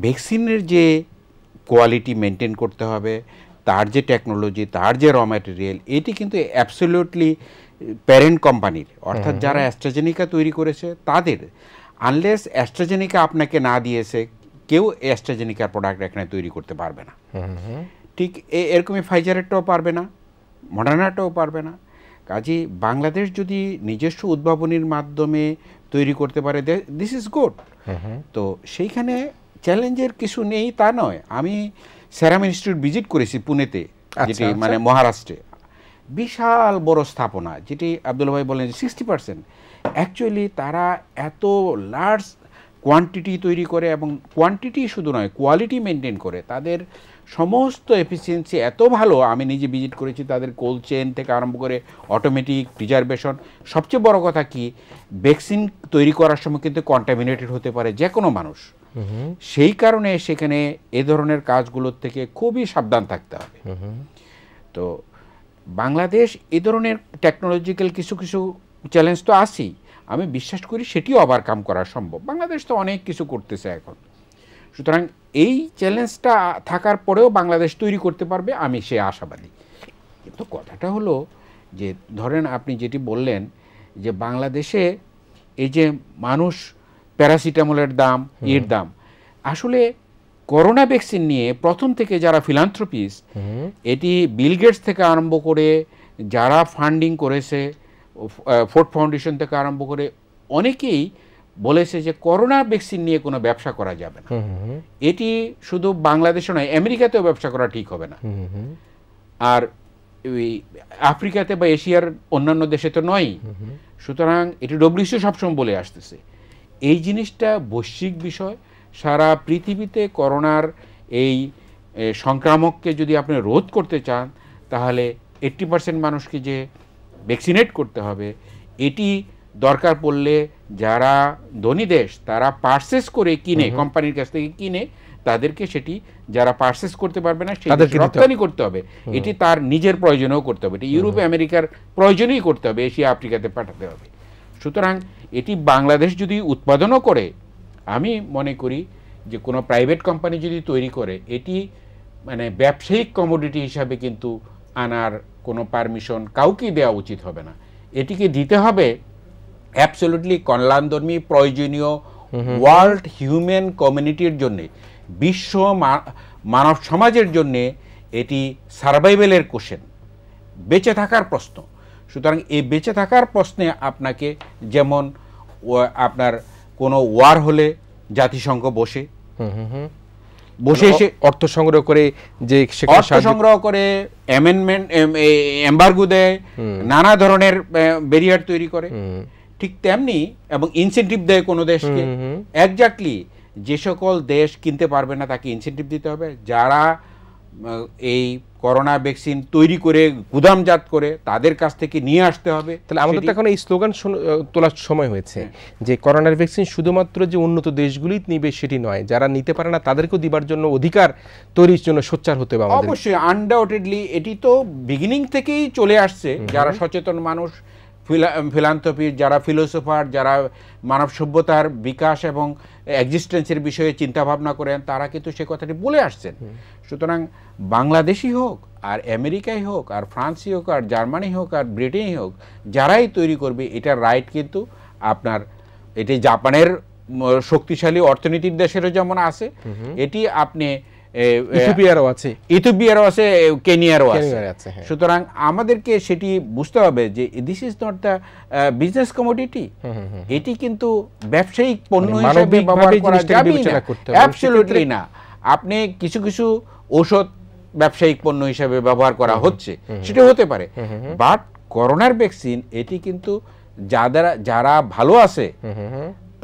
ভ্যাকসিনের যে কোয়ালিটি মেনটেন করতে হবে, তার যে টেকনোলজি, তার যে র ম্যাটেরিয়াল, এটি কিন্তু অ্যাবসলিউটলি প্যারেন্ট কোম্পানির, অর্থাৎ যারা অ্যাস্ট্রাজেনিকা তৈরি করেছে তাদের। আনলেস অ্যাস্ট্রাজেনিকা আপনাকে না দিয়েছে, কেউ অ্যাস্ট্রাজেনিকার প্রোডাক্ট এখানে তৈরি করতে পারবে না। ঠিক এরকমই ফাইজারেরটাও পারবে না, মডার্নাটাও পারবে না। কাজেই বাংলাদেশ যদি নিজস্ব উদ্ভাবনীর মাধ্যমে তৈরি করতে পারে, দিস ইজ গুড। তো সেইখানে চ্যালেঞ্জের কিছু নেই তা নয়। আমি সেরাম ইনস্টিটিউট ভিজিট করেছি পুনেতে, যেটি মানে মহারাষ্ট্রে, বিশাল বড় স্থাপনা, যেটি আব্দুল্লাহ ভাই বলেন 60%। অ্যাকচুয়ালি তারা এত লার্জ কোয়ান্টিটি তৈরি করে, এবং কোয়ান্টিটি শুধু নয় কোয়ালিটি মেনটেন করে। তাদের সমস্ত এফিসিয়েন্সি এত ভালো, আমি নিজে ভিজিট করেছি। তাদের কোল্ড চেন থেকে আরম্ভ করে অটোমেটিক প্রিজারভেশন। সবচেয়ে বড় কথা কি, ভ্যাকসিন তৈরি করার সময় কিন্তু কন্টামিনেটেড হতে পারে যে কোনো মানুষ, সেই কারণে সেখানে এ ধরনের কাজগুলোর থেকে খুবই সাবধান থাকতে হবে। তো বাংলাদেশ এ ধরনের টেকনোলজিক্যাল কিছু কিছু চ্যালেঞ্জ তো আছেই, আমি বিশ্বাস করি সেটিও ওভারকাম করা সম্ভব। বাংলাদেশ তো অনেক কিছু করতেছে এখন। সুতরাং এই চ্যালেঞ্জটা থাকার পরেও বাংলাদেশ তৈরি করতে পারবে, আমি সে আশাবাদী। কিন্তু কথাটা হলো যে ধরেন আপনি যেটি বললেন যে বাংলাদেশে এই যে মানুষ প্যারাসিটামলের দাম, এর দাম, আসলে করোনা ভ্যাকসিন নিয়ে প্রথম থেকে যারা ফিলান্থ্রপিস্ট, এটি বিল গেটস থেকে আরম্ভ করে যারা ফান্ডিং করেছে, ফোর্ড ফাউন্ডেশন থেকে আরম্ভ করে অনেকেই বলেছে যে করোনা ভ্যাকসিন নিয়ে কোনো ব্যবসা করা যাবে না। এটি শুধু বাংলাদেশে নয়, আমেরিকাতেও ব্যবসা করা ঠিক হবে না, আর আফ্রিকাতে বা এশিয়ার অন্যান্য দেশে তো নয়। সুতরাং এটি ডব্লিউএইচও সবসময় বলে আসতেছে। এই জিনিসটা বৈশ্বিক বিষয়। সারা পৃথিবীতে করোনার এই সংক্রামককে যদি আপনি রোধ করতে চান তাহলে 80% মানুষকে যে ভ্যাকসিনেট করতে হবে, এটি দরকার পড়লে যারা ধনী দেশ তারা পারচেস করে কিনে, কোম্পানির কাছ থেকে কিনে, তাদেরকে সেটি যারা পারচেস করতে পারবে না সেটাকে রপ্তানি করতে হবে। এটি তার নিজের প্রয়োজনেও করতে হবে, এটি ইউরোপ আমেরিকার প্রয়োজনেই করতে হবে, এশিয়া আফ্রিকাতে পাঠাতে হবে। সুতরাং এটি বাংলাদেশ যদি উৎপাদনও করে, আমি মনে করি যে কোনো প্রাইভেট কোম্পানি যদি তৈরি করে, এটি মানে ব্যবসায়িক কমোডিটি হিসাবে কিন্তু আনার কোনো পারমিশন কাউকেই দেওয়া উচিত হবে না। এটিকে দিতে হবে অ্যাবসলিউটলি কল্যাণধর্মী প্রয়োজনীয় ওয়ার্ল্ড হিউম্যান কমিউনিটির জন্যে, বিশ্ব মানব সমাজের জন্যে এটি সার্ভাইভেলের কোশ্চেন, বেঁচে থাকার প্রশ্ন। সুতরাং এই বেঁচে থাকার প্রশ্নে আপনাকে, যেমন আপনার কোনো ওয়ার হলে জাতিসংঘ বসে এসে অর্থ সংগ্রহ করে, যে অর্থ সংগ্রহ করে, অ্যামেন্ডমেন্ট, এম্বার্গো দেয়, নানা ধরনের ব্যারিয়ার তৈরি করে, ঠিক তেমনি এবং ইনসেন্টিভ দেয় কোনো দেশকে। এক্স্যাক্টলি যে সকল দেশ কিনতে পারবে না তাকে ইনসেন্টিভ দিতে হবে, যারা এই করোনা ভ্যাকসিন তৈরি করে গুদামজাত করে তাদের কাছ থেকে নিয়ে আসতে হবে। তাহলে আমাদের তো এখন এই স্লোগান তোলার সময় হয়েছে যে করোনার ভ্যাকসিন শুধুমাত্র যে উন্নত দেশগুলোই নিবে সেটি নয়, যারা নিতে পারে না তাদেরকেও দিবার জন্য অধিকার তৈরির জন্য সোচ্চার হতে হবে আমাদের। অবশ্যই, আনডাউটেডলি এটি তো বিগিনিং থেকেই চলে আসছে। যারা সচেতন মানুষ, ফিলান্থ্রপির যারা ফিলোসোফার, যারা মানব সভ্যতার বিকাশ এবং এক্সিস্টেন্সের বিষয়ে চিন্তা ভাবনা করেন, তারা কিন্তু সে কথাটি বলে আসছেন। সুতরাং বাংলাদেশই হোক, আর আমেরিকাই হোক, আর ফ্রান্সই হোক, আর জার্মানি হোক, আর ব্রিটেনই হোক, যারাই তৈরি করবে এটার রাইট কিন্তু আপনার, এটি জাপানের শক্তিশালী অর্থনীতির দেশেরও যেমন আছে, এটি আপনি ইথিওপিয়ারও আছে, কেনিয়ারও আছে। সুতরাং আমাদেরকে সেটি বুঝতে হবে যে this is not the business commodity, এটি কিন্তু ব্যবসায়িক পণ্য হিসেবে ব্যবহার করা যাবে না, অ্যাবসলিউটলি না। আপনি কিছু কিছু ঔষধ ব্যবসায়িক পণ্য হিসেবে ব্যবহার করা হচ্ছে, সেটা হতে পারে, বাট করোনার ভ্যাকসিন এটি কিন্তু যারা ভালো আছে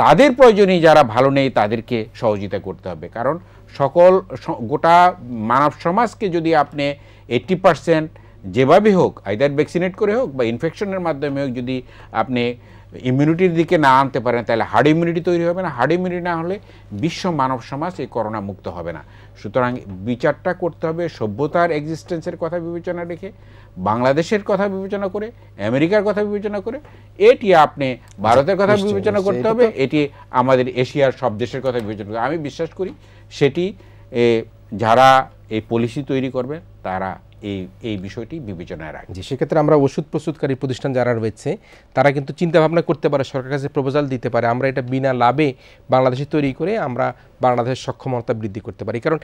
তাদের প্রয়োজনে, যারা ভালো নেই তাদেরকে সহযোগিতা করতে হবে। কারণ গোটা মানব সমাজকে যদি আপনি 80% যেভাবে হোক, আইদার ভ্যাকসিনেট করে হোক বা ইনফেকশনের মাধ্যমে হোক, যদি আপনি ইমিউনিটির দিকে না আনতে পারেন তাহলে হার্ড ইমিউনিটি তৈরি হবে না। হার্ড ইমিউনিটি না হলে বিশ্ব মানব সমাজ এই করোনা মুক্ত হবে না। সুতরাং বিচারটা করতে হবে সভ্যতার এক্সিস্টেন্সের কথা বিবেচনা রেখে, বাংলাদেশের কথা বিবেচনা করে, আমেরিকার কথা বিবেচনা করে, এটি আপনি ভারতের কথা বিবেচনা করতে হবে, এটি আমাদের এশিয়ার সব দেশের কথা বিবেচনা করতে। আমি বিশ্বাস করি সেটি যারা এই পলিসি তৈরি করবে তারা এই বিষয়টি বিবেচনায় রাখবে। জি, সেক্ষেত্রে আমরা ওষুধ প্রস্তুতকারী প্রতিষ্ঠান যারা রয়েছে তারা কিন্তু চিন্তা ভাবনা করতে পারে, সরকারের কাছে প্রপোজাল দিতে পারে, আমরা এটা বিনা লাভে বাংলাদেশে তৈরি করে আমরা বাংলাদেশের সক্ষমতা বৃদ্ধি করতে পারি। কারণ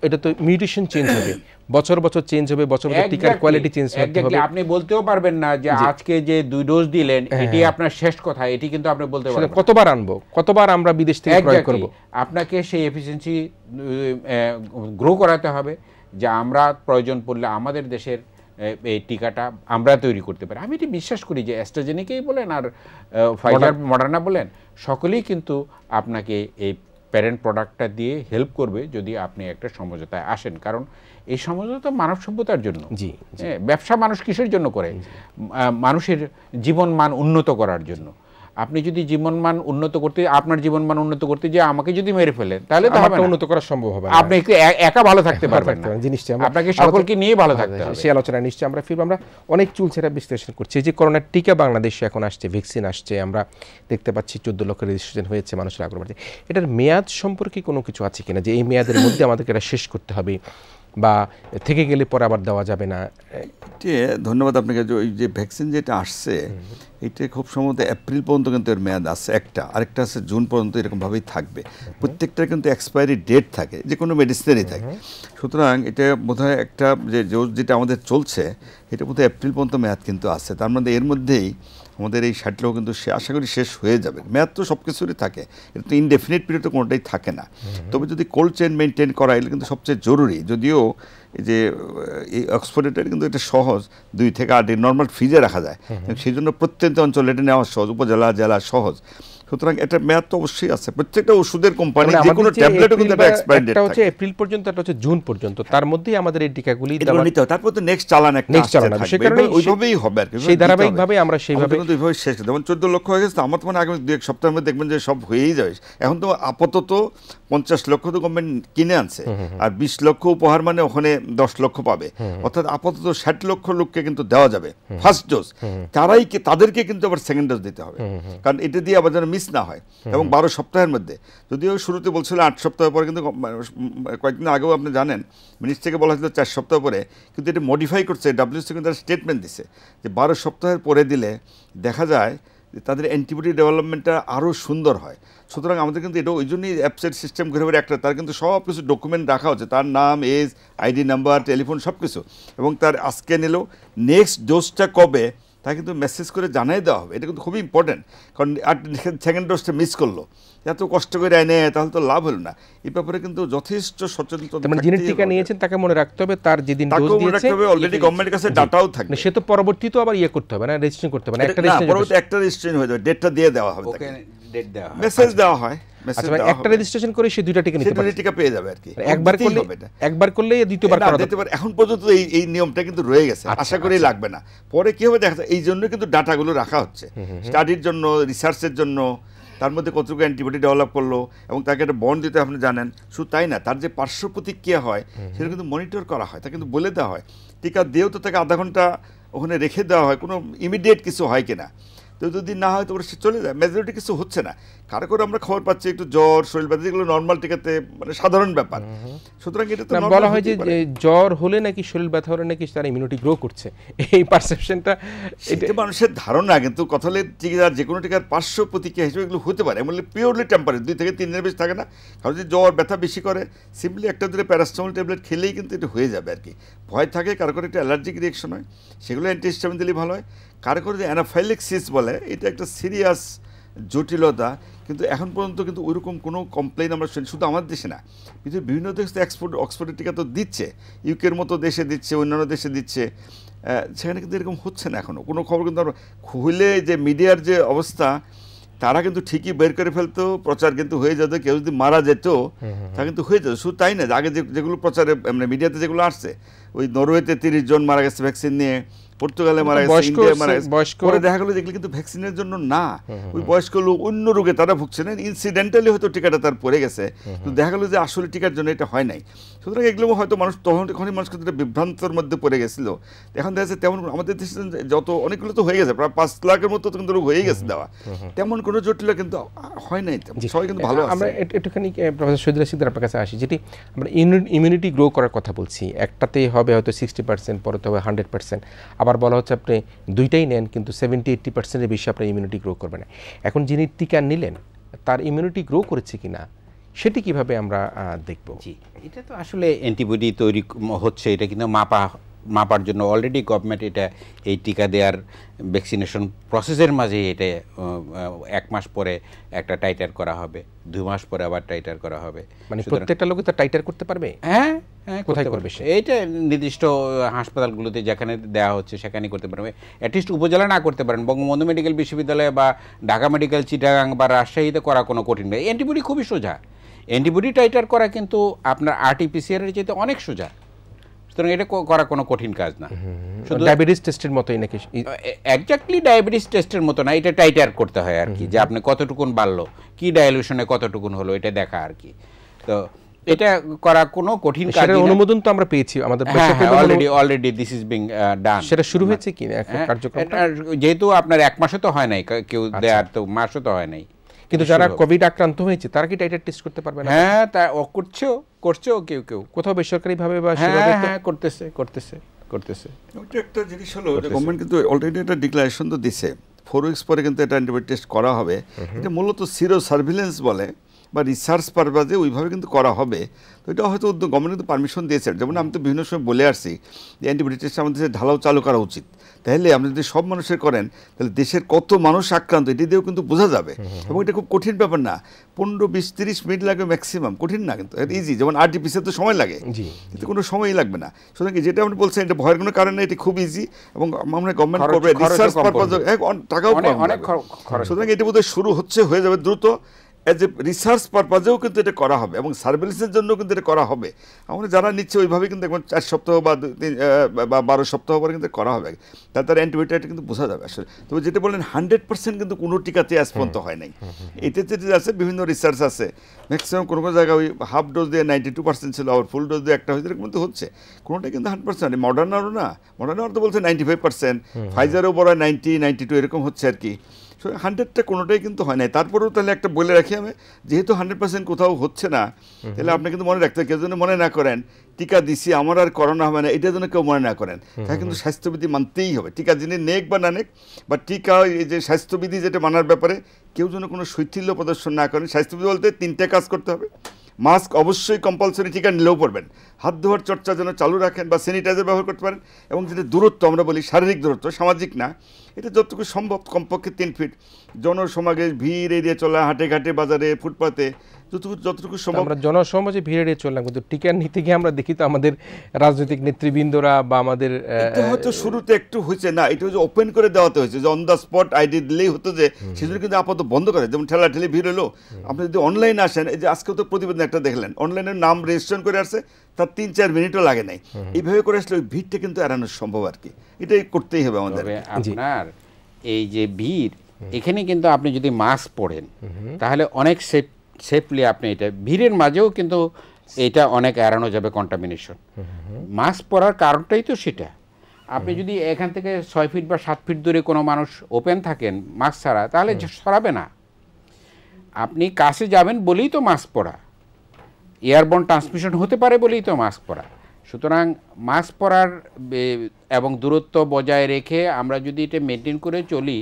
এটা তো মিউটেশন চেঞ্জ হবে, বছর বছর চেঞ্জ হবে, বছর বছর টিকার কোয়ালিটি চেঞ্জ হবে। আপনি বলতেও পারবেন না যে আজকে যে 2 ডোজ দিলেন এটি আপনার শেষ কথা, এটি কিন্তু আপনি বলতে পারবেন না। কতবার আনবো, কতবার আমরা বিদেশ থেকে ক্রয় করব। আপনাকে সেই এফিসিয়েন্সি গ্রো করাতে হবে যে আমরা প্রয়োজন পড়লে আমাদের দেশের এই টিকাটা আমরা তৈরি করতে পারি। আমি এটি বিশ্বাস করি যে অ্যাস্ট্রাজেনেকাই বলেন আর ফাইজার মডার্না বলেন, সকলেই কিন্তু আপনাকে এই প্যারেন্ট প্রোডাক্টটা দিয়ে হেল্প করবে যদি আপনি একটা সমঝোতায় আসেন। কারণ এই সমঝোতা মানব সভ্যতার জন্য। জি, ব্যবসা মানুষ কিসের জন্য করে? মানুষের জীবন মান উন্নত করার জন্য। আপনি যদি জীবনমান উন্নত করতে, আপনার জীবনমান উন্নত করতে যে আমাকে যদি মেরে ফেলেন, তাহলে তো আমাকে উন্নত করা সম্ভব হবে না। আপনি একটু একা ভালো থাকতে পারবেন না, জিনিসটা আপনাকে সকলকে নিয়ে ভালো থাকতে হবে। সেই আলোচনা নিশ্চয়ই আমরা ফিরব। আমরা অনেক চুলচেরা বিশ্লেষণ করছি। এই যে করোনার টিকা বাংলাদেশে এখন আসছে, ভ্যাকসিন আসছে, আমরা দেখতে পাচ্ছি 14 লক্ষ রেজিস্ট্রেশন হয়েছে, মানুষের আগ্রহ বাড়ছে। এটার মেয়াদ সম্পর্কে কোনো কিছু আছে কিনা, যে এই মেয়াদের মধ্যে আমাদেরকে এটা শেষ করতে হবে বা থেকে গেলে পরে আবার দেওয়া যাবে না? ধন্যবাদ আপনাকে। ওই যে ভ্যাকসিন যেটা আসছে, এটা খুব সম্ভবত এপ্রিল পর্যন্ত কিন্তু এর মেয়াদ আছে একটা, আরেকটা আছে জুন পর্যন্ত, এরকমভাবেই থাকবে। প্রত্যেকটার কিন্তু এক্সপায়ারি ডেট থাকে, যে কোনো মেডিসিনেরই থাকে। সুতরাং এটা বোধহয় একটা যে যেটা আমাদের চলছে, এটা বোধহয় এপ্রিল পর্যন্ত মেয়াদ কিন্তু আছে। তার মধ্যে এর মধ্যেই আমাদের এই 60 লক্ষ কিন্তু আশা করি শেষ হয়ে যাবে। মেয়াদ তো সব কিছুরই থাকে, এটা তো ইনডেফিনিট পিরিয়ড তো কোনোটাই থাকে না। তবে যদি কোল্ড চেইন মেনটেন করা, এটা কিন্তু সবচেয়ে জরুরি। যদিও এই যে এই অক্সফোর্ডের কিন্তু এটা সহজ, 2 থেকে 8 দিন নর্মাল ফ্রিজে রাখা যায়, সেই জন্য প্রত্যন্ত অঞ্চলে এটা নেওয়া সহজ, উপজেলা জেলা সহজ। সুতরাং এটা মেয়াদ তো অবশ্যই আছে। প্রত্যেকটা ওষুধের কোম্পানি যে কোনো ট্যাবলেটও কিন্তু একটা এক্সপায়ারি ডেট থাকে। এটা হচ্ছে এপ্রিল পর্যন্ত, এটা হচ্ছে জুন পর্যন্ত, তার মধ্যেই আমাদের এই টিকাগুলি দেওয়া নিতে হবে। তারপর তো নেক্সট চালান একটা থাকবে, সেই কারণে ওইভাবেই হবে আর কি, সেই ধারাবাহিকভাবে আমরা সেইভাবে কিন্তু ওইভাবে শেষ। যেমন 14 লক্ষ হয়ে গেছে, আমার তো মানে আগামী 2-1 সপ্তাহের মধ্যে দেখবেন যে সব হয়েই যাবে। এখন তো আপাতত 50 লক্ষ তো গভর্নমেন্ট কিনে আনছে, আর 20 লক্ষ উপহার মানে ওখানে 10 লক্ষ পাবে, অর্থাৎ আপাতত 60 লক্ষ লোককে কিন্তু দেওয়া যাবে ফার্স্ট ডোজ। তাদেরকে কিন্তু আবার সেকেন্ড ডোজ দিতে হবে, কারণ এটা দিয়ে আবার যেন মিস না হয়। এবং 12 সপ্তাহের মধ্যে, যদিও শুরুতে বলছিল 8 সপ্তাহ পরে, কিন্তু কয়েকদিন আগেও আপনি জানেন মিনিস্ট্রি থেকে বলা হয়েছিল 4 সপ্তাহ পরে, কিন্তু এটা মডিফাই করছে। WHO কিন্তু তারা স্টেটমেন্ট দিছে যে 12 সপ্তাহের পরে দিলে দেখা যায় যে তাদের অ্যান্টিবডি ডেভেলপমেন্টটা আরও সুন্দর হয়। সুতরাং আমাদের কিন্তু এটা ওই জন্যই অ্যাপসেট সিস্টেম ঘুরে ঘুরে একটা, তার কিন্তু সব কিছু ডকুমেন্ট রাখা হচ্ছে, তার নাম, এজ, আইডি নাম্বার, টেলিফোন সব কিছু, এবং তার আজকে নিলেও নেক্সট ডোজটা কবে তা কিন্তু মেসেজ করে জানাই দেওয়া হবে। এটা কিন্তু খুবই ইম্পর্টেন্ট, কারণ সেকেন্ড ডোজটা মিস করলো, এত কষ্ট করে নেয়, তাহলে তো লাভ হলো না। এই ব্যাপারে কিন্তু যথেষ্ট সচেতন। যিনি টিকা নিয়েছেন তাকে মনে রাখতে হবে, তার যেদিন ডোজ দিয়েছে অলরেডি গভর্নমেন্টের কাছে ডাটাও থাকবে, সে তো পরবর্তীতে আবার করতে হবে না, রেজিস্ট্রেশন করতে হবে না, একটা রেজিস্ট্রেশন হয়ে যাবে, ডেটটা দিয়ে দেওয়া হবে, মেসেজ দেওয়া হয়। একটা রেজিস্ট্রেশন করে সে 2টা টিকা নিতে পারে, টিকা পেয়ে যাবে আর কি। একবার করলে দ্বিতীয়বার করা যেতে পারে। এখন পর্যন্ত এই নিয়মটা কিন্তু রয়ে গেছে, আশা করি লাগবে না। পরে কি হবে দেখা যায়, এই জন্য কিন্তু ডাটাগুলো রাখা হচ্ছে, স্টাডির জন্য, রিসার্চের জন্য, তার মধ্যে কতটুকু অ্যান্টিবডি ডেভেলপ করলো, এবং তাকে একটা বন্ড দিতে আপনি জানেন। শুধু তাই না, তার যে পার্শ্ব প্রতিক্রিয়া হয় সেটা কিন্তু মনিটর করা হয়, তা কিন্তু বলে দেওয়া হয়। টিকা দিয়েও তো তাকে আধা ঘন্টা ওখানে রেখে দেওয়া হয়, কোনো ইমিডিয়েট কিছু হয় কিনা। তো যদি না হয় তো ওরা সে চলে যায়, মেজরিটি কিছু হচ্ছে না। কারো করে আমরা খবর পাচ্ছি একটু জ্বর, শরীর ব্যথা, যেগুলো নর্মাল টিকাতে মানে সাধারণ ব্যাপার। সুতরাং এটা তো বলা হয় যে জ্বর হলে নাকি, শরীর ব্যথা হলে নাকি তার ইমিউনিটি গ্রো করছে, এই পারসেপশনটা এটা মানুষের ধারণা। কিন্তু কথা হলে টিকার যে কোনো টিকার পার্শ্ব প্রতিক্রিয়া হিসেবে এগুলো হতে পারে, এমন পিওরলি টেম্পারেট, 2 থেকে 3 দিনের বেশি থাকে না। কারণ যদি জ্বর ব্যথা বেশি করে, সিম্পলি একটা দূরে প্যারাসিটামল ট্যাবলেট খেলেই কিন্তু এটা হয়ে যাবে আর কি। ভয় থাকে, কারো করে একটা অ্যালার্জিক রিয়েকশন হয়, সেগুলো অ্যান্টিহিস্টামিন দিলেই ভালো হয়। কারো করে যে অ্যানাফাইলেক্সিস বলে, এটা একটা সিরিয়াস জটিলতা, কিন্তু এখন পর্যন্ত কিন্তু ওইরকম কোনো কমপ্লেন আমরা শুনি, শুধু আমাদের দেশে না, পৃথিবীর বিভিন্ন দেশে অক্সফোর্ডের টিকা তো দিচ্ছে, ইউকের মতো দেশে দিচ্ছে, অন্যান্য দেশে দিচ্ছে, সেখানে কিন্তু এরকম হচ্ছে না এখনও কোনো খবর। কিন্তু খুলে যে মিডিয়ার যে অবস্থা, তারা কিন্তু ঠিকই বের করে ফেলতো, প্রচার কিন্তু হয়ে যেত, কেউ যদি মারা যেত তা কিন্তু হয়ে যেত। শুধু তাই না, আগে যেগুলো প্রচারে মানে মিডিয়াতে যেগুলো আসছে, ওই নরওয়েতে 30 জন মারা গেছে ভ্যাকসিন নিয়ে, পর্তুগালে মারা গেছে, ইন্ডিয়ায় মারা গেছে, পরে দেখা গেলো দেখলে কিন্তু ভ্যাকসিনের জন্য না, ওই বয়স্ক লোক অন্য রোগে তারা ভুগছেন, ইনসিডেন্টালি হয়তো টিকাটা তার পড়ে গেছে, তো দেখা গেলো যে আসলে টিকার জন্য এটা হয় নাই। সুতরাং এগুলো হয়তো মানুষ তখনই মানুষ কিন্তু বিভ্রান্তর মধ্যে পড়ে গেছিল। এখন দেখা যাচ্ছে তেমন আমাদের দেশে যত অনেকগুলো তো হয়ে গেছে, প্রায় 5 লাখের মতো কিন্তু রোগ হয়ে গেছে দেওয়া, তেমন কোনো জটিল কিন্তু হয় নাই, সবাই কিন্তু ভালো আছে। আমরা একটুখানি প্রফেসর শহীদুল সিদ্দিক আপনার কাছে আসি, যেটি আমরা ইমিউনিটি গ্রো করার কথা বলছি, একটাতেই হবে হয়তো 60%, পরে হবে 100%, আবার বলা হচ্ছে আপনি 2টাই নেন কিন্তু 70-80%-এর বেশি আপনার ইমিউনিটি গ্রো করবে না। এখন যিনি টিকা নিলেন তার ইমিউনিটি গ্রো করেছে কিনা সেটি কিভাবে আমরা দেখব? জি, এটা তো আসলে অ্যান্টিবডি তৈরি হচ্ছে, এটা কিন্তু মাপার জন্য অলরেডি গভর্নমেন্ট এটা এই টিকা দেওয়ার ভ্যাকসিনেশন প্রসেসের মাঝে এটা 1 মাস পরে একটা টাইটার করা হবে, 2 মাস পরে আবার টাইটার করা হবে। মানে প্রত্যেকটা লোকে তো টাইটার করতে পারবে? হ্যাঁ, কোথায় করবে সে? এইটা নির্দিষ্ট হাসপাতালগুলোতে যেখানে দেওয়া হচ্ছে সেখানেই করতে পারবে। অ্যাটলিস্ট উপজেলা না করতে পারেন, বঙ্গবন্ধু মেডিকেল বিশ্ববিদ্যালয় বা ঢাকা মেডিকেল, চিটাগাং বা রাজশাহীতে করা কোনো কঠিন নয়। অ্যান্টিবডি খুবই সোজা, অ্যান্টিবডি টাইটার করা কিন্তু আপনার RT-PCR-এর চাইতে অনেক সোজা। সুতরাং এটা করা কোনো কঠিন কাজ না। শুধু ডায়াবেটিস টেস্টের মতোই নাকি? এক্স্যাক্টলি ডায়াবেটিস টেস্টের মতো না, এটা টাইটার করতে হয় আর কি, যে আপনি কতটুকুন বাড়লো, কি ডাইলুশনে কতটুকুন হলো, এটা দেখা আর কি। তো এটা করা কোনো কঠিন কাজ না। অনুমোদন তো আমরা পেয়েছি আমাদের already this is being done. সেটা শুরু হয়েছে কি কার্যক্রমটা? যেহেতু আপনার 1 মাসও তো হয় নাই, কেউ দেয়ার তো মাসও তো হয় নাই, কিন্তু যারা কোভিড আক্রান্ত হয়েছে তারা কি টাইটার টেস্ট করতে পারবে না? হ্যাঁ, তা করছেও কেউ কোথাও বেসরকারি ভাবে বা হ্যাঁ করতেছে। ওটা একটা জিনিস হলো, গভর্নমেন্ট কিন্তু অলরেডি একটা ডিক্লারেশন তো দিছে 4 উইকস পরে কিন্তু এটা অ্যান্টিবডি টেস্ট করা হবে। এটা মূলত সিরো সার্ভিলেন্স বলে বা রিসার্চ পারপাজে ওইভাবে কিন্তু করা হবে। তো এটা হয়তো গভর্নমেন্ট কিন্তু পারমিশন দিয়েছে। যেমন আমি তো বিভিন্ন সময় বলে আসছি যে অ্যান্টিবডি টেস্ট আমাদের ঢালাও চালু করা উচিত। তাহলে আপনি যদি সব মানুষের করেন তাহলে দেশের কত মানুষ আক্রান্ত এটি দিয়েও কিন্তু বোঝা যাবে। এবং এটা খুব কঠিন ব্যাপার না, 15-20-30 মিনিট লাগবে ম্যাক্সিমাম, কঠিন না কিন্তু, এটা ইজি। যেমন RT-PCR তো সময় লাগে, কিন্তু কোনো সময়ই লাগবে না। সুতরাং যেটা আপনি বলছেন এটা ভয়ের কোনো কারণ নেই, এটি খুব ইজি। এবং আমরা গভর্নমেন্ট করবে রিসার্চ পারপাজে, টাকাও অনেক খরচ। সুতরাং এটি বোধহয় শুরু হয়ে যাবে দ্রুত। এজ এ রিসার্চ পারপাজেও কিন্তু এটা করা হবে এবং সার্ভেলেন্সের জন্য কিন্তু এটা করা হবে। আমরা যারা নিচ্ছে ওইভাবে কিন্তু এখন 4 সপ্তাহ বা 12 সপ্তাহ পরে কিন্তু করা হবে, তার অ্যান্টিবায়োটিকটা কিন্তু বোঝা যাবে আসলে। তবে যেটা বললেন 100% কিন্তু কোনো টিকাতে আজ পর্যন্ত হয় নাই। এটাতে যেটা আছে বিভিন্ন রিসার্চ আছে, ম্যাক্সিমাম কোনো জায়গায় ওই হাফ ডোজ দিয়ে 92% ছিল, আবার ফুল ডোজ দিয়ে একটা হয়েছে, এরকম কিন্তু হচ্ছে। কোনোটা কিন্তু 100%। মডার্নারও না, মডার্নার তো বলছে 95%, ফাইজারও বড় 90-92 এরকম হচ্ছে আর কি। 100টা কোনোটাই কিন্তু হয় নাই। তারপরেও তাহলে একটা বলে রাখি আমি, যেহেতু 100% কোথাও হচ্ছে না, তাহলে আপনি কিন্তু মনে রাখতে, কেউ যেন মনে না করেন টিকা দিছি আমার আর করোনা হবে না, এটা যেন কেউ মনে না করেন। তাই কিন্তু স্বাস্থ্যবিধি মানতেই হবে, টিকা যিনি নেক বা না নেক, বা টিকা এই যে স্বাস্থ্যবিধি যেটা মানার ব্যাপারে কেউ যেন কোনো শৈথিল্য প্রদর্শন না করেন। স্বাস্থ্যবিধি বলতে 3টে কাজ করতে হবে। মাস্ক অবশ্যই কম্পালসরি, টিকা নিলেও পড়বেন। হাত ধোয়ার চর্চা যেন চালু রাখেন বা স্যানিটাইজার ব্যবহার করতে পারেন। এবং যেটা দূরত্ব আমরা বলি শারীরিক দূরত্ব, সামাজিক না, এটা যতটুকু সম্ভব কমপক্ষে 3 ফিট। জনসমাবেশ, ভিড় এড়িয়ে চলা, হাটে ঘাটে, বাজারে, ফুটপাতে, যতটুকু সম্ভব। আমরা জনসমাজে ভিড় এড়িয়ে চললাম, কিন্তু টিকা নিতে গিয়ে আমরা দেখি তো আমাদের রাজনৈতিক নেতৃবৃন্দরা বা আমাদের হয়তো শুরুতে একটু হয়েছে না, এটা হচ্ছে ওপেন করে দেওয়াতে হয়েছে, যে অন দ্য স্পট আইডি দিলেই হতো, যে সেজন্য কিন্তু আপাতত বন্ধ করে। যেমন ঠেলাঠেলি ভিড় হলো, আপনি যদি অনলাইনে আসেন, এই যে আজকেও তো প্রতিবেদন একটা দেখলেন, অনলাইনের নাম রেজিস্ট্রেশন করে আসছে, তার 3-4 মিনিটও লাগে নাই। এইভাবে করে আসলে ওই ভিড়টা কিন্তু এড়ানো সম্ভব আর কি। এটাই করতেই হবে আমাদের। আপনার এই যে ভিড়, এখানে কিন্তু আপনি যদি মাস্ক পরেন তাহলে অনেক সেফলি আপনি এটা ভিড়ের মাঝেও কিন্তু এটা অনেক এড়ানো যাবে কন্টামিনেশন। মাস্ক পরার কারণটাই তো সেটা। আপনি যদি এখান থেকে 6 ফিট বা 7 ফিট দূরে কোনো মানুষ ওপেন থাকেন মাস্ক ছাড়া, তাহলে সরাবে না। আপনি কাছে যাবেন বলেই তো মাস্ক পরা, এয়ারবর্ন ট্রান্সমিশন হতে পারে বলেই তো মাস্ক পরা। সুতরাং মাস্ক পরার এবং দূরত্ব বজায় রেখে আমরা যদি এটা মেনটেন করে চলি,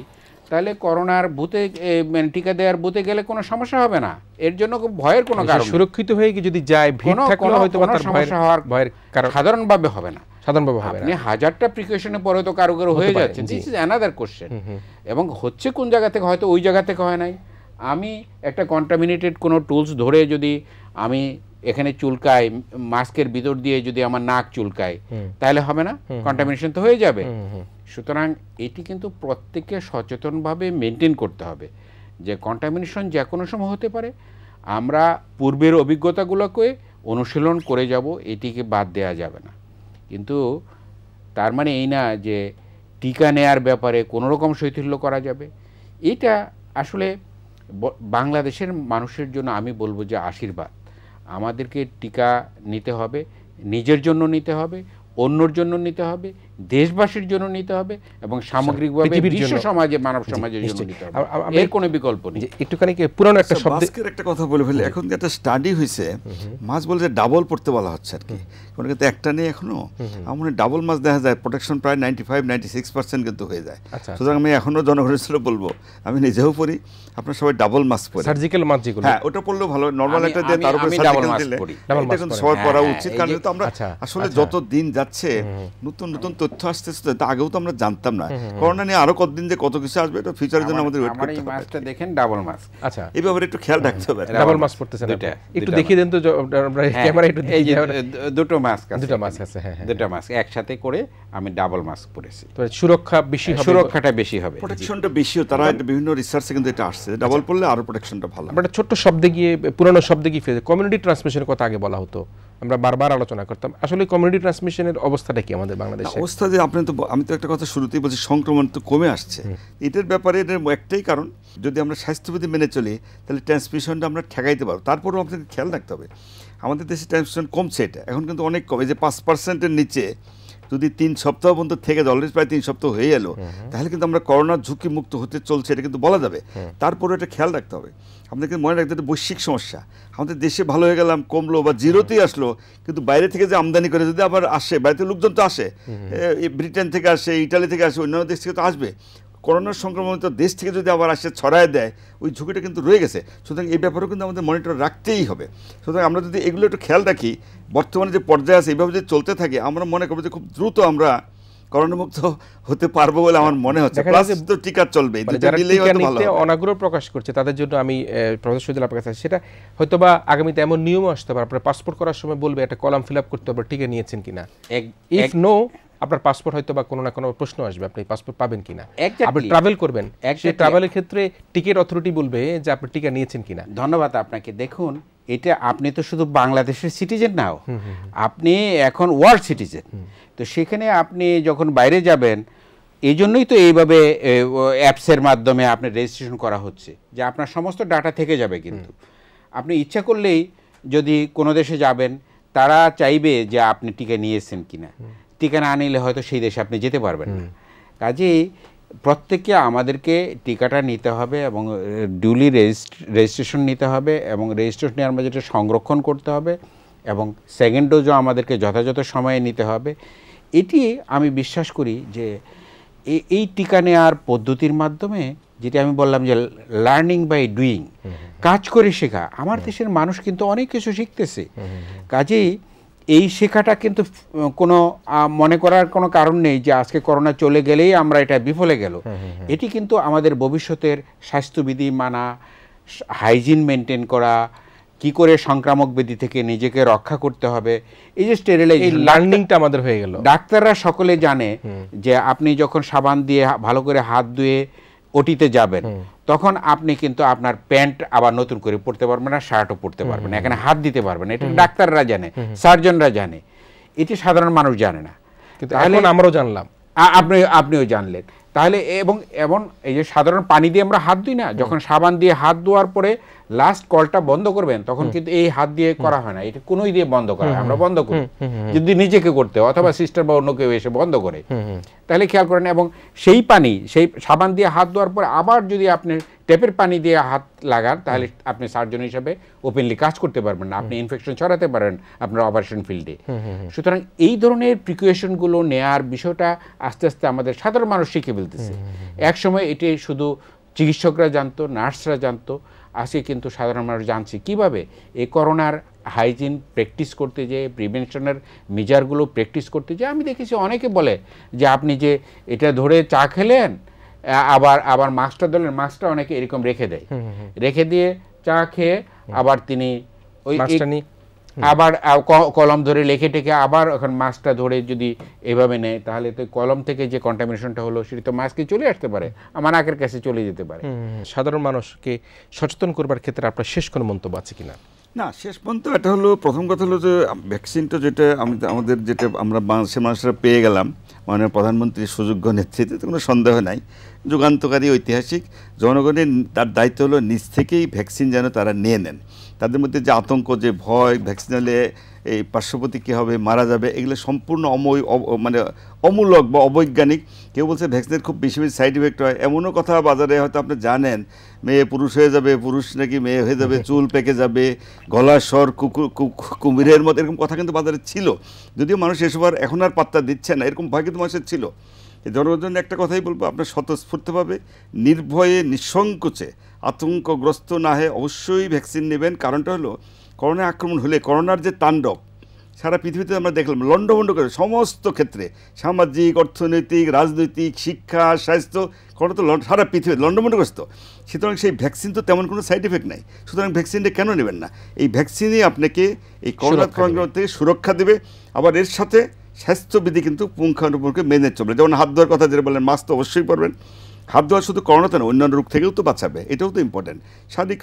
তাহলে করোনার বুথে মানে টিকা দেওয়ার বুথে গেলে কোনো সমস্যা হবে না। এর জন্য ভয়ের কোনো কারণ, সুরক্ষিত হয়ে যদি যায়, ভিড় থাকলে হয়তো কোনো সমস্যা হওয়ার কারণ সাধারণভাবে হবে না। সাধারণভাবে হবে না। আপনি 1000টা প্রিকশনের পরে তো কারো হয়ে যাচ্ছে, দিস ইজ অ্যানাদার কোশ্চেন। এবং হচ্ছে কোন জায়গা থেকে, হয়তো ওই জায়গা থেকে হয় নাই। আমি একটা কন্টামিনেটেড কোনো টুলস ধরে যদি আমি এখানে চুলকাই, মাস্কের ভিতর দিয়ে যদি আমার নাক চুলকায়, তাহলে হবে না, কন্টামিনেশন তো হয়ে যাবে। সুতরাং এটি কিন্তু প্রত্যেককে সচেতনভাবে মেনটেন করতে হবে যে কন্টামিনেশন যে কোনো সময় হতে পারে। আমরা পূর্বের অভিজ্ঞতাগুলোকে অনুশীলন করে যাব, এটিকে বাদ দেওয়া যাবে না। কিন্তু তার মানে এই না যে টিকা নেয়ার ব্যাপারে কোনো রকম শৈথিল্য করা যাবে। এটা আসলে বাংলাদেশের মানুষের জন্য আমি বলবো যে আশীর্বাদ। আমাদেরকে টিকা নিতে হবে, নিজের জন্য নিতে হবে, অন্যর জন্য নিতে হবে, দেশবাসীর জন্য নিতে হবে, এবং সামগ্রিকভাবে বিশ্ব সমাজে, মানব সমাজের জন্য নিতে হবে। এর কোনো বিকল্প নেই। একটুখানি পুরনো একটা শব্দের একটা কথা বলে ফেলি। এখন একটা স্টাডি হয়েছে, মাছ বলে যে ডাবল পড়তে বলা হচ্ছে আর কি, কোনো কিন্তু একটা নেই এখনো। আমার ডাবল মাছ দেখা যায় প্রোটেকশন প্রায় 95-96% কিন্তু হয়ে যায়। সুতরাং আমি এখনো জনগণের বলবো, আমি নিজেও পড়ি, আপনারা সবাই ডাবল মাস্ক পরি, সার্জিক্যাল মাস্ক যেগুলো, হ্যাঁ ওটা পড়লেও ভালো। নরমাল একটা দিয়ে তার উপরে সার্জিক্যাল দিলে এটা কিন্তু সবাই পরা উচিত। কারণ তো আমরা আসলে যত দিন যাচ্ছে নতুন নতুন তথ্য আসতেছে, তা আগেও তো আমরা জানতাম না। করোনা নিয়ে আরো কতদিন যে কত কিছু আসবে, এটা ফিউচারের জন্য আমাদের ওয়েট করতে হবে। মাস্কটা দেখেন ডাবল মাস্ক। আচ্ছা, এই ব্যাপারে একটু খেয়াল রাখতে হবে। ডাবল মাস্ক পড়তেছেন একটু দেখিয়ে দেন তো, আমরা ক্যামেরা একটু এই যে দুটো মাস্ক আছে, দুটো মাস্ক আছে, হ্যাঁ দুটো মাস্ক একসাথে করে আমি ডাবল মাস্ক পরেছি। তো সুরক্ষা বেশি হবে, সুরক্ষাটা বেশি হবে, প্রোটেকশনটা বেশিও। তারা বিভিন্ন রিসার্চে কিন্তু এটা আসছে, ডাবল পড়লে আরো প্রোটেকশনটা ভালো। আমরা ছোট্ট শব্দে গিয়ে, পুরনো শব্দে গিয়ে ফিরে, কমিউনিটি ট্রান্সমিশনের কথা আগে বলা হতো, আমরা বারবার আলোচনা করতাম। আসলে কমিউনিটি ট্রান্সমিশনের অবস্থাটা কি আমাদের বাংলাদেশে? অবস্থা যে আমি তো একটা কথা শুরুতেই বলছি, সংক্রমণ তো কমে আসছে। এটার ব্যাপারে এটার একটাই কারণ, যদি আমরা স্বাস্থ্যবিধি মেনে চলি তাহলে ট্রান্সমিশনটা আমরা ঠেকাইতে পারবো। তারপরেও আপনাকে খেয়াল রাখতে হবে আমাদের দেশে ট্রান্সমিশন কমছে, এটা এখন কিন্তু অনেক কমে, যে 5%-এর নিচে যদি 3 সপ্তাহ পর্যন্ত থেকে যায়, অলরেডি প্রায় 3 সপ্তাহ হয়ে গেল, তাহলে কিন্তু আমরা করোনার ঝুঁকি মুক্ত হতে চলছে, এটা কিন্তু বলা যাবে। তারপরে এটা খেয়াল রাখতে হবে, আপনাকে মনে রাখতে হবে বৈশ্বিক সমস্যা। আমাদের দেশে ভালো হয়ে গেলাম, কমলো বা জিরোতেই আসলো, কিন্তু বাইরে থেকে যে আমদানি করে যদি আবার আসে, বাইরে থেকে লোকজন তো আসে, ব্রিটেন থেকে আসে, ইটালি থেকে আসে, অন্যান্য দেশ থেকে তো আসবে। করোনার সংক্রমণিত দেশ থেকে যদি আবার আসে ছড়ায় দেয়, ওই ঝুঁকিটা কিন্তু রয়ে গেছে। সুতরাং এই ব্যাপারেও কিন্তু আমাদের মনিটর রাখতেই হবে। সুতরাং আমরা যদি এগুলো একটু খেয়াল রাখি, বর্তমানে যে পর্যায়ে আছে এইভাবে যদি চলতে থাকে, আমরা মনে করবো যে খুব দ্রুত আমরা করোনামুক্ত হতে পারবো বলে আমার মনে হচ্ছে। প্লাস তো টিকা চলবে, অনাগ্রহ প্রকাশ করছে তাদের জন্য আমি প্রফেসর শহীদুল আপনার কাছে, সেটা হয়তোবা আগামীতে এমন নিয়ম আসতে পারে, আপনার পাসপোর্ট করার সময় বলবে একটা কলাম ফিল আপ করতে হবে টিকা নিয়েছেন কিনা। ইফ নো, আপনার পাসপোর্ট হয়তো বা কোনো না কোনো প্রশ্ন আসবে, আপনি পাসপোর্ট পাবেন কিনা। আপনি ট্রাভেল করবেন, সেই ট্রাভেলের ক্ষেত্রে টিকিট অথরিটি বলবে যে আপনি টিকা নিয়েছেন কিনা। ধন্যবাদ আপনাকে। দেখুন, এটা আপনি তো শুধু বাংলাদেশের সিটিজেন নাও, আপনি এখন ওয়ার্ল্ড সিটিজেন। তো সেখানে আপনি যখন বাইরে যাবেন, এই জন্যই তো এইভাবে অ্যাপসের মাধ্যমে আপনি রেজিস্ট্রেশন করা হচ্ছে, যে আপনার সমস্ত ডাটা থেকে যাবে। কিন্তু আপনি ইচ্ছা করলেই যদি কোনো দেশে যাবেন, তারা চাইবে যে আপনি টিকা নিয়েছেন কিনা। টিকা না নিলে হয়তো সেই দেশে আপনি যেতে পারবেন না। কাজেই প্রত্যেককে আমাদেরকে টিকাটা নিতে হবে এবং ডিউলি রেজিস্ট্রেশন নিতে হবে, এবং রেজিস্ট্রেশন নেওয়ার মধ্যে সংরক্ষণ করতে হবে, এবং সেকেন্ড ডোজও আমাদেরকে যথাযথ সময়ে নিতে হবে। এটি আমি বিশ্বাস করি যে এই টিকা নেওয়ার পদ্ধতির মাধ্যমে, যেটা আমি বললাম যে লার্নিং বাই ডুইং, কাজ করে শেখা, আমার দেশের মানুষ কিন্তু অনেক কিছু শিখতেছে। কাজেই এই শেখাটা কিন্তু কোনো মনে করার কোনো কারণ নেই যে আজকে করোনা চলে গেলেই আমরা এটা বিফলে গেল। এটি কিন্তু আমাদের ভবিষ্যতের স্বাস্থ্যবিধি মানা, হাইজিন মেনটেন করা, কি করে সংক্রামক ব্যাধি থেকে নিজেকে রক্ষা করতে হবে, এই যে স্টেরিলাইজেশন, লার্নিংটা আমাদের হয়ে গেল। ডাক্তাররা সকলে জানে যে আপনি যখন সাবান দিয়ে ভালো করে হাত ধুয়ে ওটিতে যাবেন, তখন আপনি কিন্তু আপনার প্যান্ট আবার নতুন করে পরতে পারবেন না, শার্টও পরতে পারবেন না, এখানে হাত দিতে পারবেন না। এটা ডাক্তাররা জানে, সার্জনরা জানে, এটি সাধারণ মানুষ জানে না। কিন্তু এখন আমরাও জানলাম, আপনিও জানলেন। তাহলে এবং এই যে সাধারণ পানি দিয়ে আমরা হাত ধুই না, যখন সাবান দিয়ে হাত ধোয়ার পরে লাস্ট কলটা বন্ধ করবেন, তখন কিন্তু এই হাত দিয়ে করা হয় না, এটা কোনোই দিয়ে বন্ধ করা হয়, আমরা বন্ধ করি যদি নিজেকে করতে হয়, অথবা সিস্টার বা অন্য কেউ এসে বন্ধ করে। তাহলে খেয়াল করেন, এবং সেই পানি, সেই সাবান দিয়ে হাত ধোয়ার পরে আবার যদি আপনি ট্যাপের পানি দিয়ে হাত লাগান, তাহলে আপনি সার্জন হিসাবে ওপেনলি কাজ করতে পারবেন না, আপনি ইনফেকশন ছড়াতে পারেন আপনার অপারেশন ফিল্ডে। সুতরাং এই ধরনের প্রিকশনগুলো নেয়ার বিষয়টা আস্তে আস্তে আমাদের সাধারণ মানুষ শিখে ফেলতেছে। একসময় এটি শুধু চিকিৎসকরা জানতো, নার্সরা জানতো, আজকে কিন্তু সাধারণ মানুষ জানছে কীভাবে এই করোনার হাইজিন প্র্যাকটিস করতে যেয়ে, প্রিভেনশনের মেজারগুলো প্র্যাকটিস করতে যেয়ে। আমি দেখেছি অনেকে বলে যে আপনি যে এটা ধরে চা খেলেন, আবার মাস্কটা ধরলেন, মাস্কটা অনেকে এরকম রেখে দেয়, রেখে দিয়ে চা খেয়ে আবার তিনি ওই আবার কলম ধরে লেখে টেকে আবার এখন মাস্কটা ধরে যদি এভাবে নেয়, তাহলে তো কলম থেকে যে কন্টামিনেশনটা হলো সেটা তো মাস্কে চলে আসতে পারে, আমার নাকের কাছে চলে যেতে পারে। সাধারণ মানুষকে সচেতন করবার ক্ষেত্রে আপনার শেষ কোনো মন্তব্য আছে কিনা? না, শেষ পর্যন্ত এটা হলো, প্রথম কথা হলো যে ভ্যাকসিনটা যেটা আমাদের যেটা আমরা বাংলাদেশের মানুষরা পেয়ে গেলাম মাননীয় প্রধানমন্ত্রীর সুযোগ্য নেতৃত্বে, কোনো সন্দেহ নাই, যুগান্তকারী, ঐতিহাসিক। জনগণের তার দায়িত্ব হলো নিজ থেকেই ভ্যাকসিন যেন তারা নিয়ে নেন। তাদের মধ্যে যে আতঙ্ক, যে ভয়, ভ্যাকসিন হলে এই পার্শ্বপ্রতিক্রিয়া কী হবে, মারা যাবে, এগুলো সম্পূর্ণ মানে অমূলক বা অবৈজ্ঞানিক। কেউ বলছে ভ্যাকসিনের খুব বেশি বেশি সাইড ইফেক্ট হয়, এমনও কথা বাজারে হয়তো আপনি জানেন, মেয়ে পুরুষ হয়ে যাবে, পুরুষ নাকি মেয়ে হয়ে যাবে, চুল পেকে যাবে, গলার স্বর কুমিরের মতো, এরকম কথা কিন্তু বাজারে ছিল। যদিও মানুষ এসব আর এখন আর পাত্তা দিচ্ছে না, এরকম ভয় কিন্তু মানুষের ছিল। জনগণের জন্য একটা কথাই বলবো, আপনার স্বতঃস্ফূর্তভাবে, নির্ভয়ে, নিঃসংকোচে, আতঙ্কগ্রস্ত না হয়ে অবশ্যই ভ্যাকসিন নেবেন। কারণটা হলো, করোনা আক্রমণ হলে, করোনার যে তাণ্ডব সারা পৃথিবীতে আমরা দেখলাম, লণ্ডভণ্ড করে সমস্ত ক্ষেত্রে, সামাজিক, অর্থনৈতিক, রাজনৈতিক, শিক্ষা, স্বাস্থ্য, করোনা তো সারা পৃথিবী লণ্ডভণ্ডগ্রস্ত। সুতরাং সেই ভ্যাকসিন তো তেমন কোনো সাইড এফেক্ট নাই, সুতরাং ভ্যাকসিনটা কেন নেবেন না? এই ভ্যাকসিনই আপনাকে এই করোনা সংক্রমণ থেকে সুরক্ষা দেবে। আবার এর সাথে স্বাস্থ্যবিধি কিন্তু পুঙ্খানুপুঙ্খ মেনে চলবে। যেমন হাত ধোয়ার কথা যেটা বললেন, মাস্ক তো অবশ্যই পরবেন, হাত ধোয়া শুধু করোনাতে না, অন্যান্য রোগ থেকেও তো বাঁচাবে, এটাও তো ইম্পর্টেন্ট।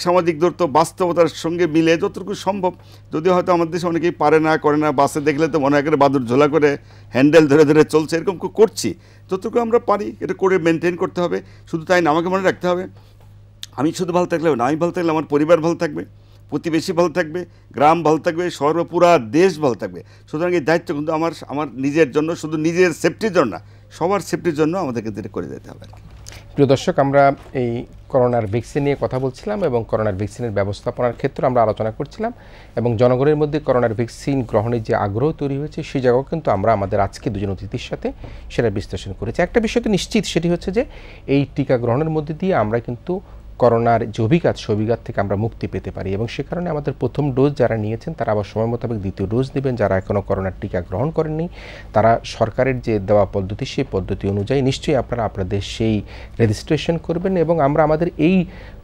সামাজিক দূরত্ব বাস্তবতার সঙ্গে মিলে যতটুকু সম্ভব, যদিও হয়তো আমাদের দেশে অনেকেই পারে না, করে না, বাসে দেখলে তো মনে করে বাদুর ঝোলা করে হ্যান্ডেল ধরে ধরে চলছে, এরকম করছি। যতটুকু আমরা পারি এটা করে মেনটেন করতে হবে। শুধু তাই না, আমাকে মনে রাখতে হবে আমি শুধু ভালো থাকলে না, আমি ভালো থাকলে আমার পরিবার ভালো থাকবে, প্রতিবেশী ভালো থাকবে, গ্রাম ভালো থাকবে, শহর পুরা দেশ ভালো থাকবে। সুতরাং এই দায়িত্ব কিন্তু আমার নিজের জন্য, শুধু নিজের সেফটির জন্য না, সবার সেফটির জন্য আমাদের কিন্তু এটা করে যেতে হবে। প্রিয় দর্শক, আমরা এই করোনার ভ্যাকসিন নিয়ে কথা বলছিলাম এবং করোনার ভ্যাকসিনের ব্যবস্থাপনার ক্ষেত্রে আমরা আলোচনা করছিলাম এবং জনগণের মধ্যে করোনার ভ্যাকসিন গ্রহণের যে আগ্রহ তৈরি হয়েছে সেই জায়গাও কিন্তু আমরা আমাদের আজকে দুজন অতিথির সাথে সেটা বিশ্লেষণ করেছি। একটা বিষয় তো নিশ্চিত, সেটি হচ্ছে যে এই টিকা গ্রহণের মধ্যে দিয়ে আমরা কিন্তু করোনার যে অভিঘাত, সেই অভিঘাত থেকে আমরা মুক্তি পেতে পারি এবং সে কারণে আমাদের প্রথম ডোজ যারা নিয়েছেন তারা আবার সময় মোতাবেক দ্বিতীয় ডোজ নেবেন। যারা এখনও করোনার টিকা গ্রহণ করেননি তারা সরকারের যে দেওয়া পদ্ধতি, সেই পদ্ধতি অনুযায়ী নিশ্চয়ই আপনারা আপনাদের সেই রেজিস্ট্রেশন করবেন এবং আমরা আমাদের এই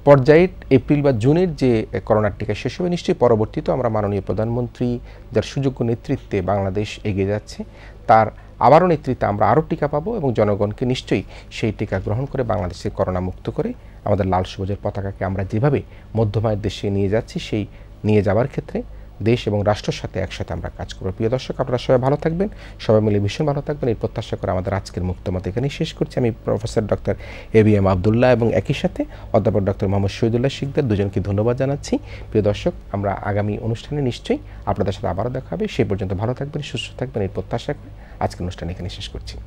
পর্যায়ে এপ্রিল বা জুনের যে করোনার টিকা শেষ হবে, নিশ্চয়ই পরবর্তীতে আমরা মাননীয় প্রধানমন্ত্রী যার সুযোগ্য নেতৃত্বে বাংলাদেশ এগিয়ে যাচ্ছে, তার আবারও নেতৃত্বে আমরা আরও টিকা পাবো এবং জনগণকে নিশ্চয়ই সেই টিকা গ্রহণ করে বাংলাদেশকে করোনা মুক্ত করে আমাদের লাল সবুজের পতাকাকে আমরা যেভাবে মধ্যমায়ের দেশে নিয়ে যাচ্ছি, সেই নিয়ে যাওয়ার ক্ষেত্রে দেশ এবং রাষ্ট্রের সাথে একসাথে আমরা কাজ করব। প্রিয় দর্শক, আপনারা সবাই ভালো থাকবেন, সবাই মিলে ভীষণ ভালো থাকবেন, এই প্রত্যাশা করে আমাদের আজকের মুক্তমত এখানেই শেষ করছি। আমি প্রফেসর ডক্টর ABM আবদুল্লাহ এবং একই সাথে অধ্যাপক ডক্টর মোহাম্মদ শহীদুল্লাহ শিকদার, দুজনকে ধন্যবাদ জানাচ্ছি। প্রিয় দর্শক, আমরা আগামী অনুষ্ঠানে নিশ্চয়ই আপনাদের সাথে আবারও দেখা হবে। সেই পর্যন্ত ভালো থাকবেন, সুস্থ থাকবেন, এই প্রত্যাশা করে আজকের অনুষ্ঠান এখানে শেষ করছি।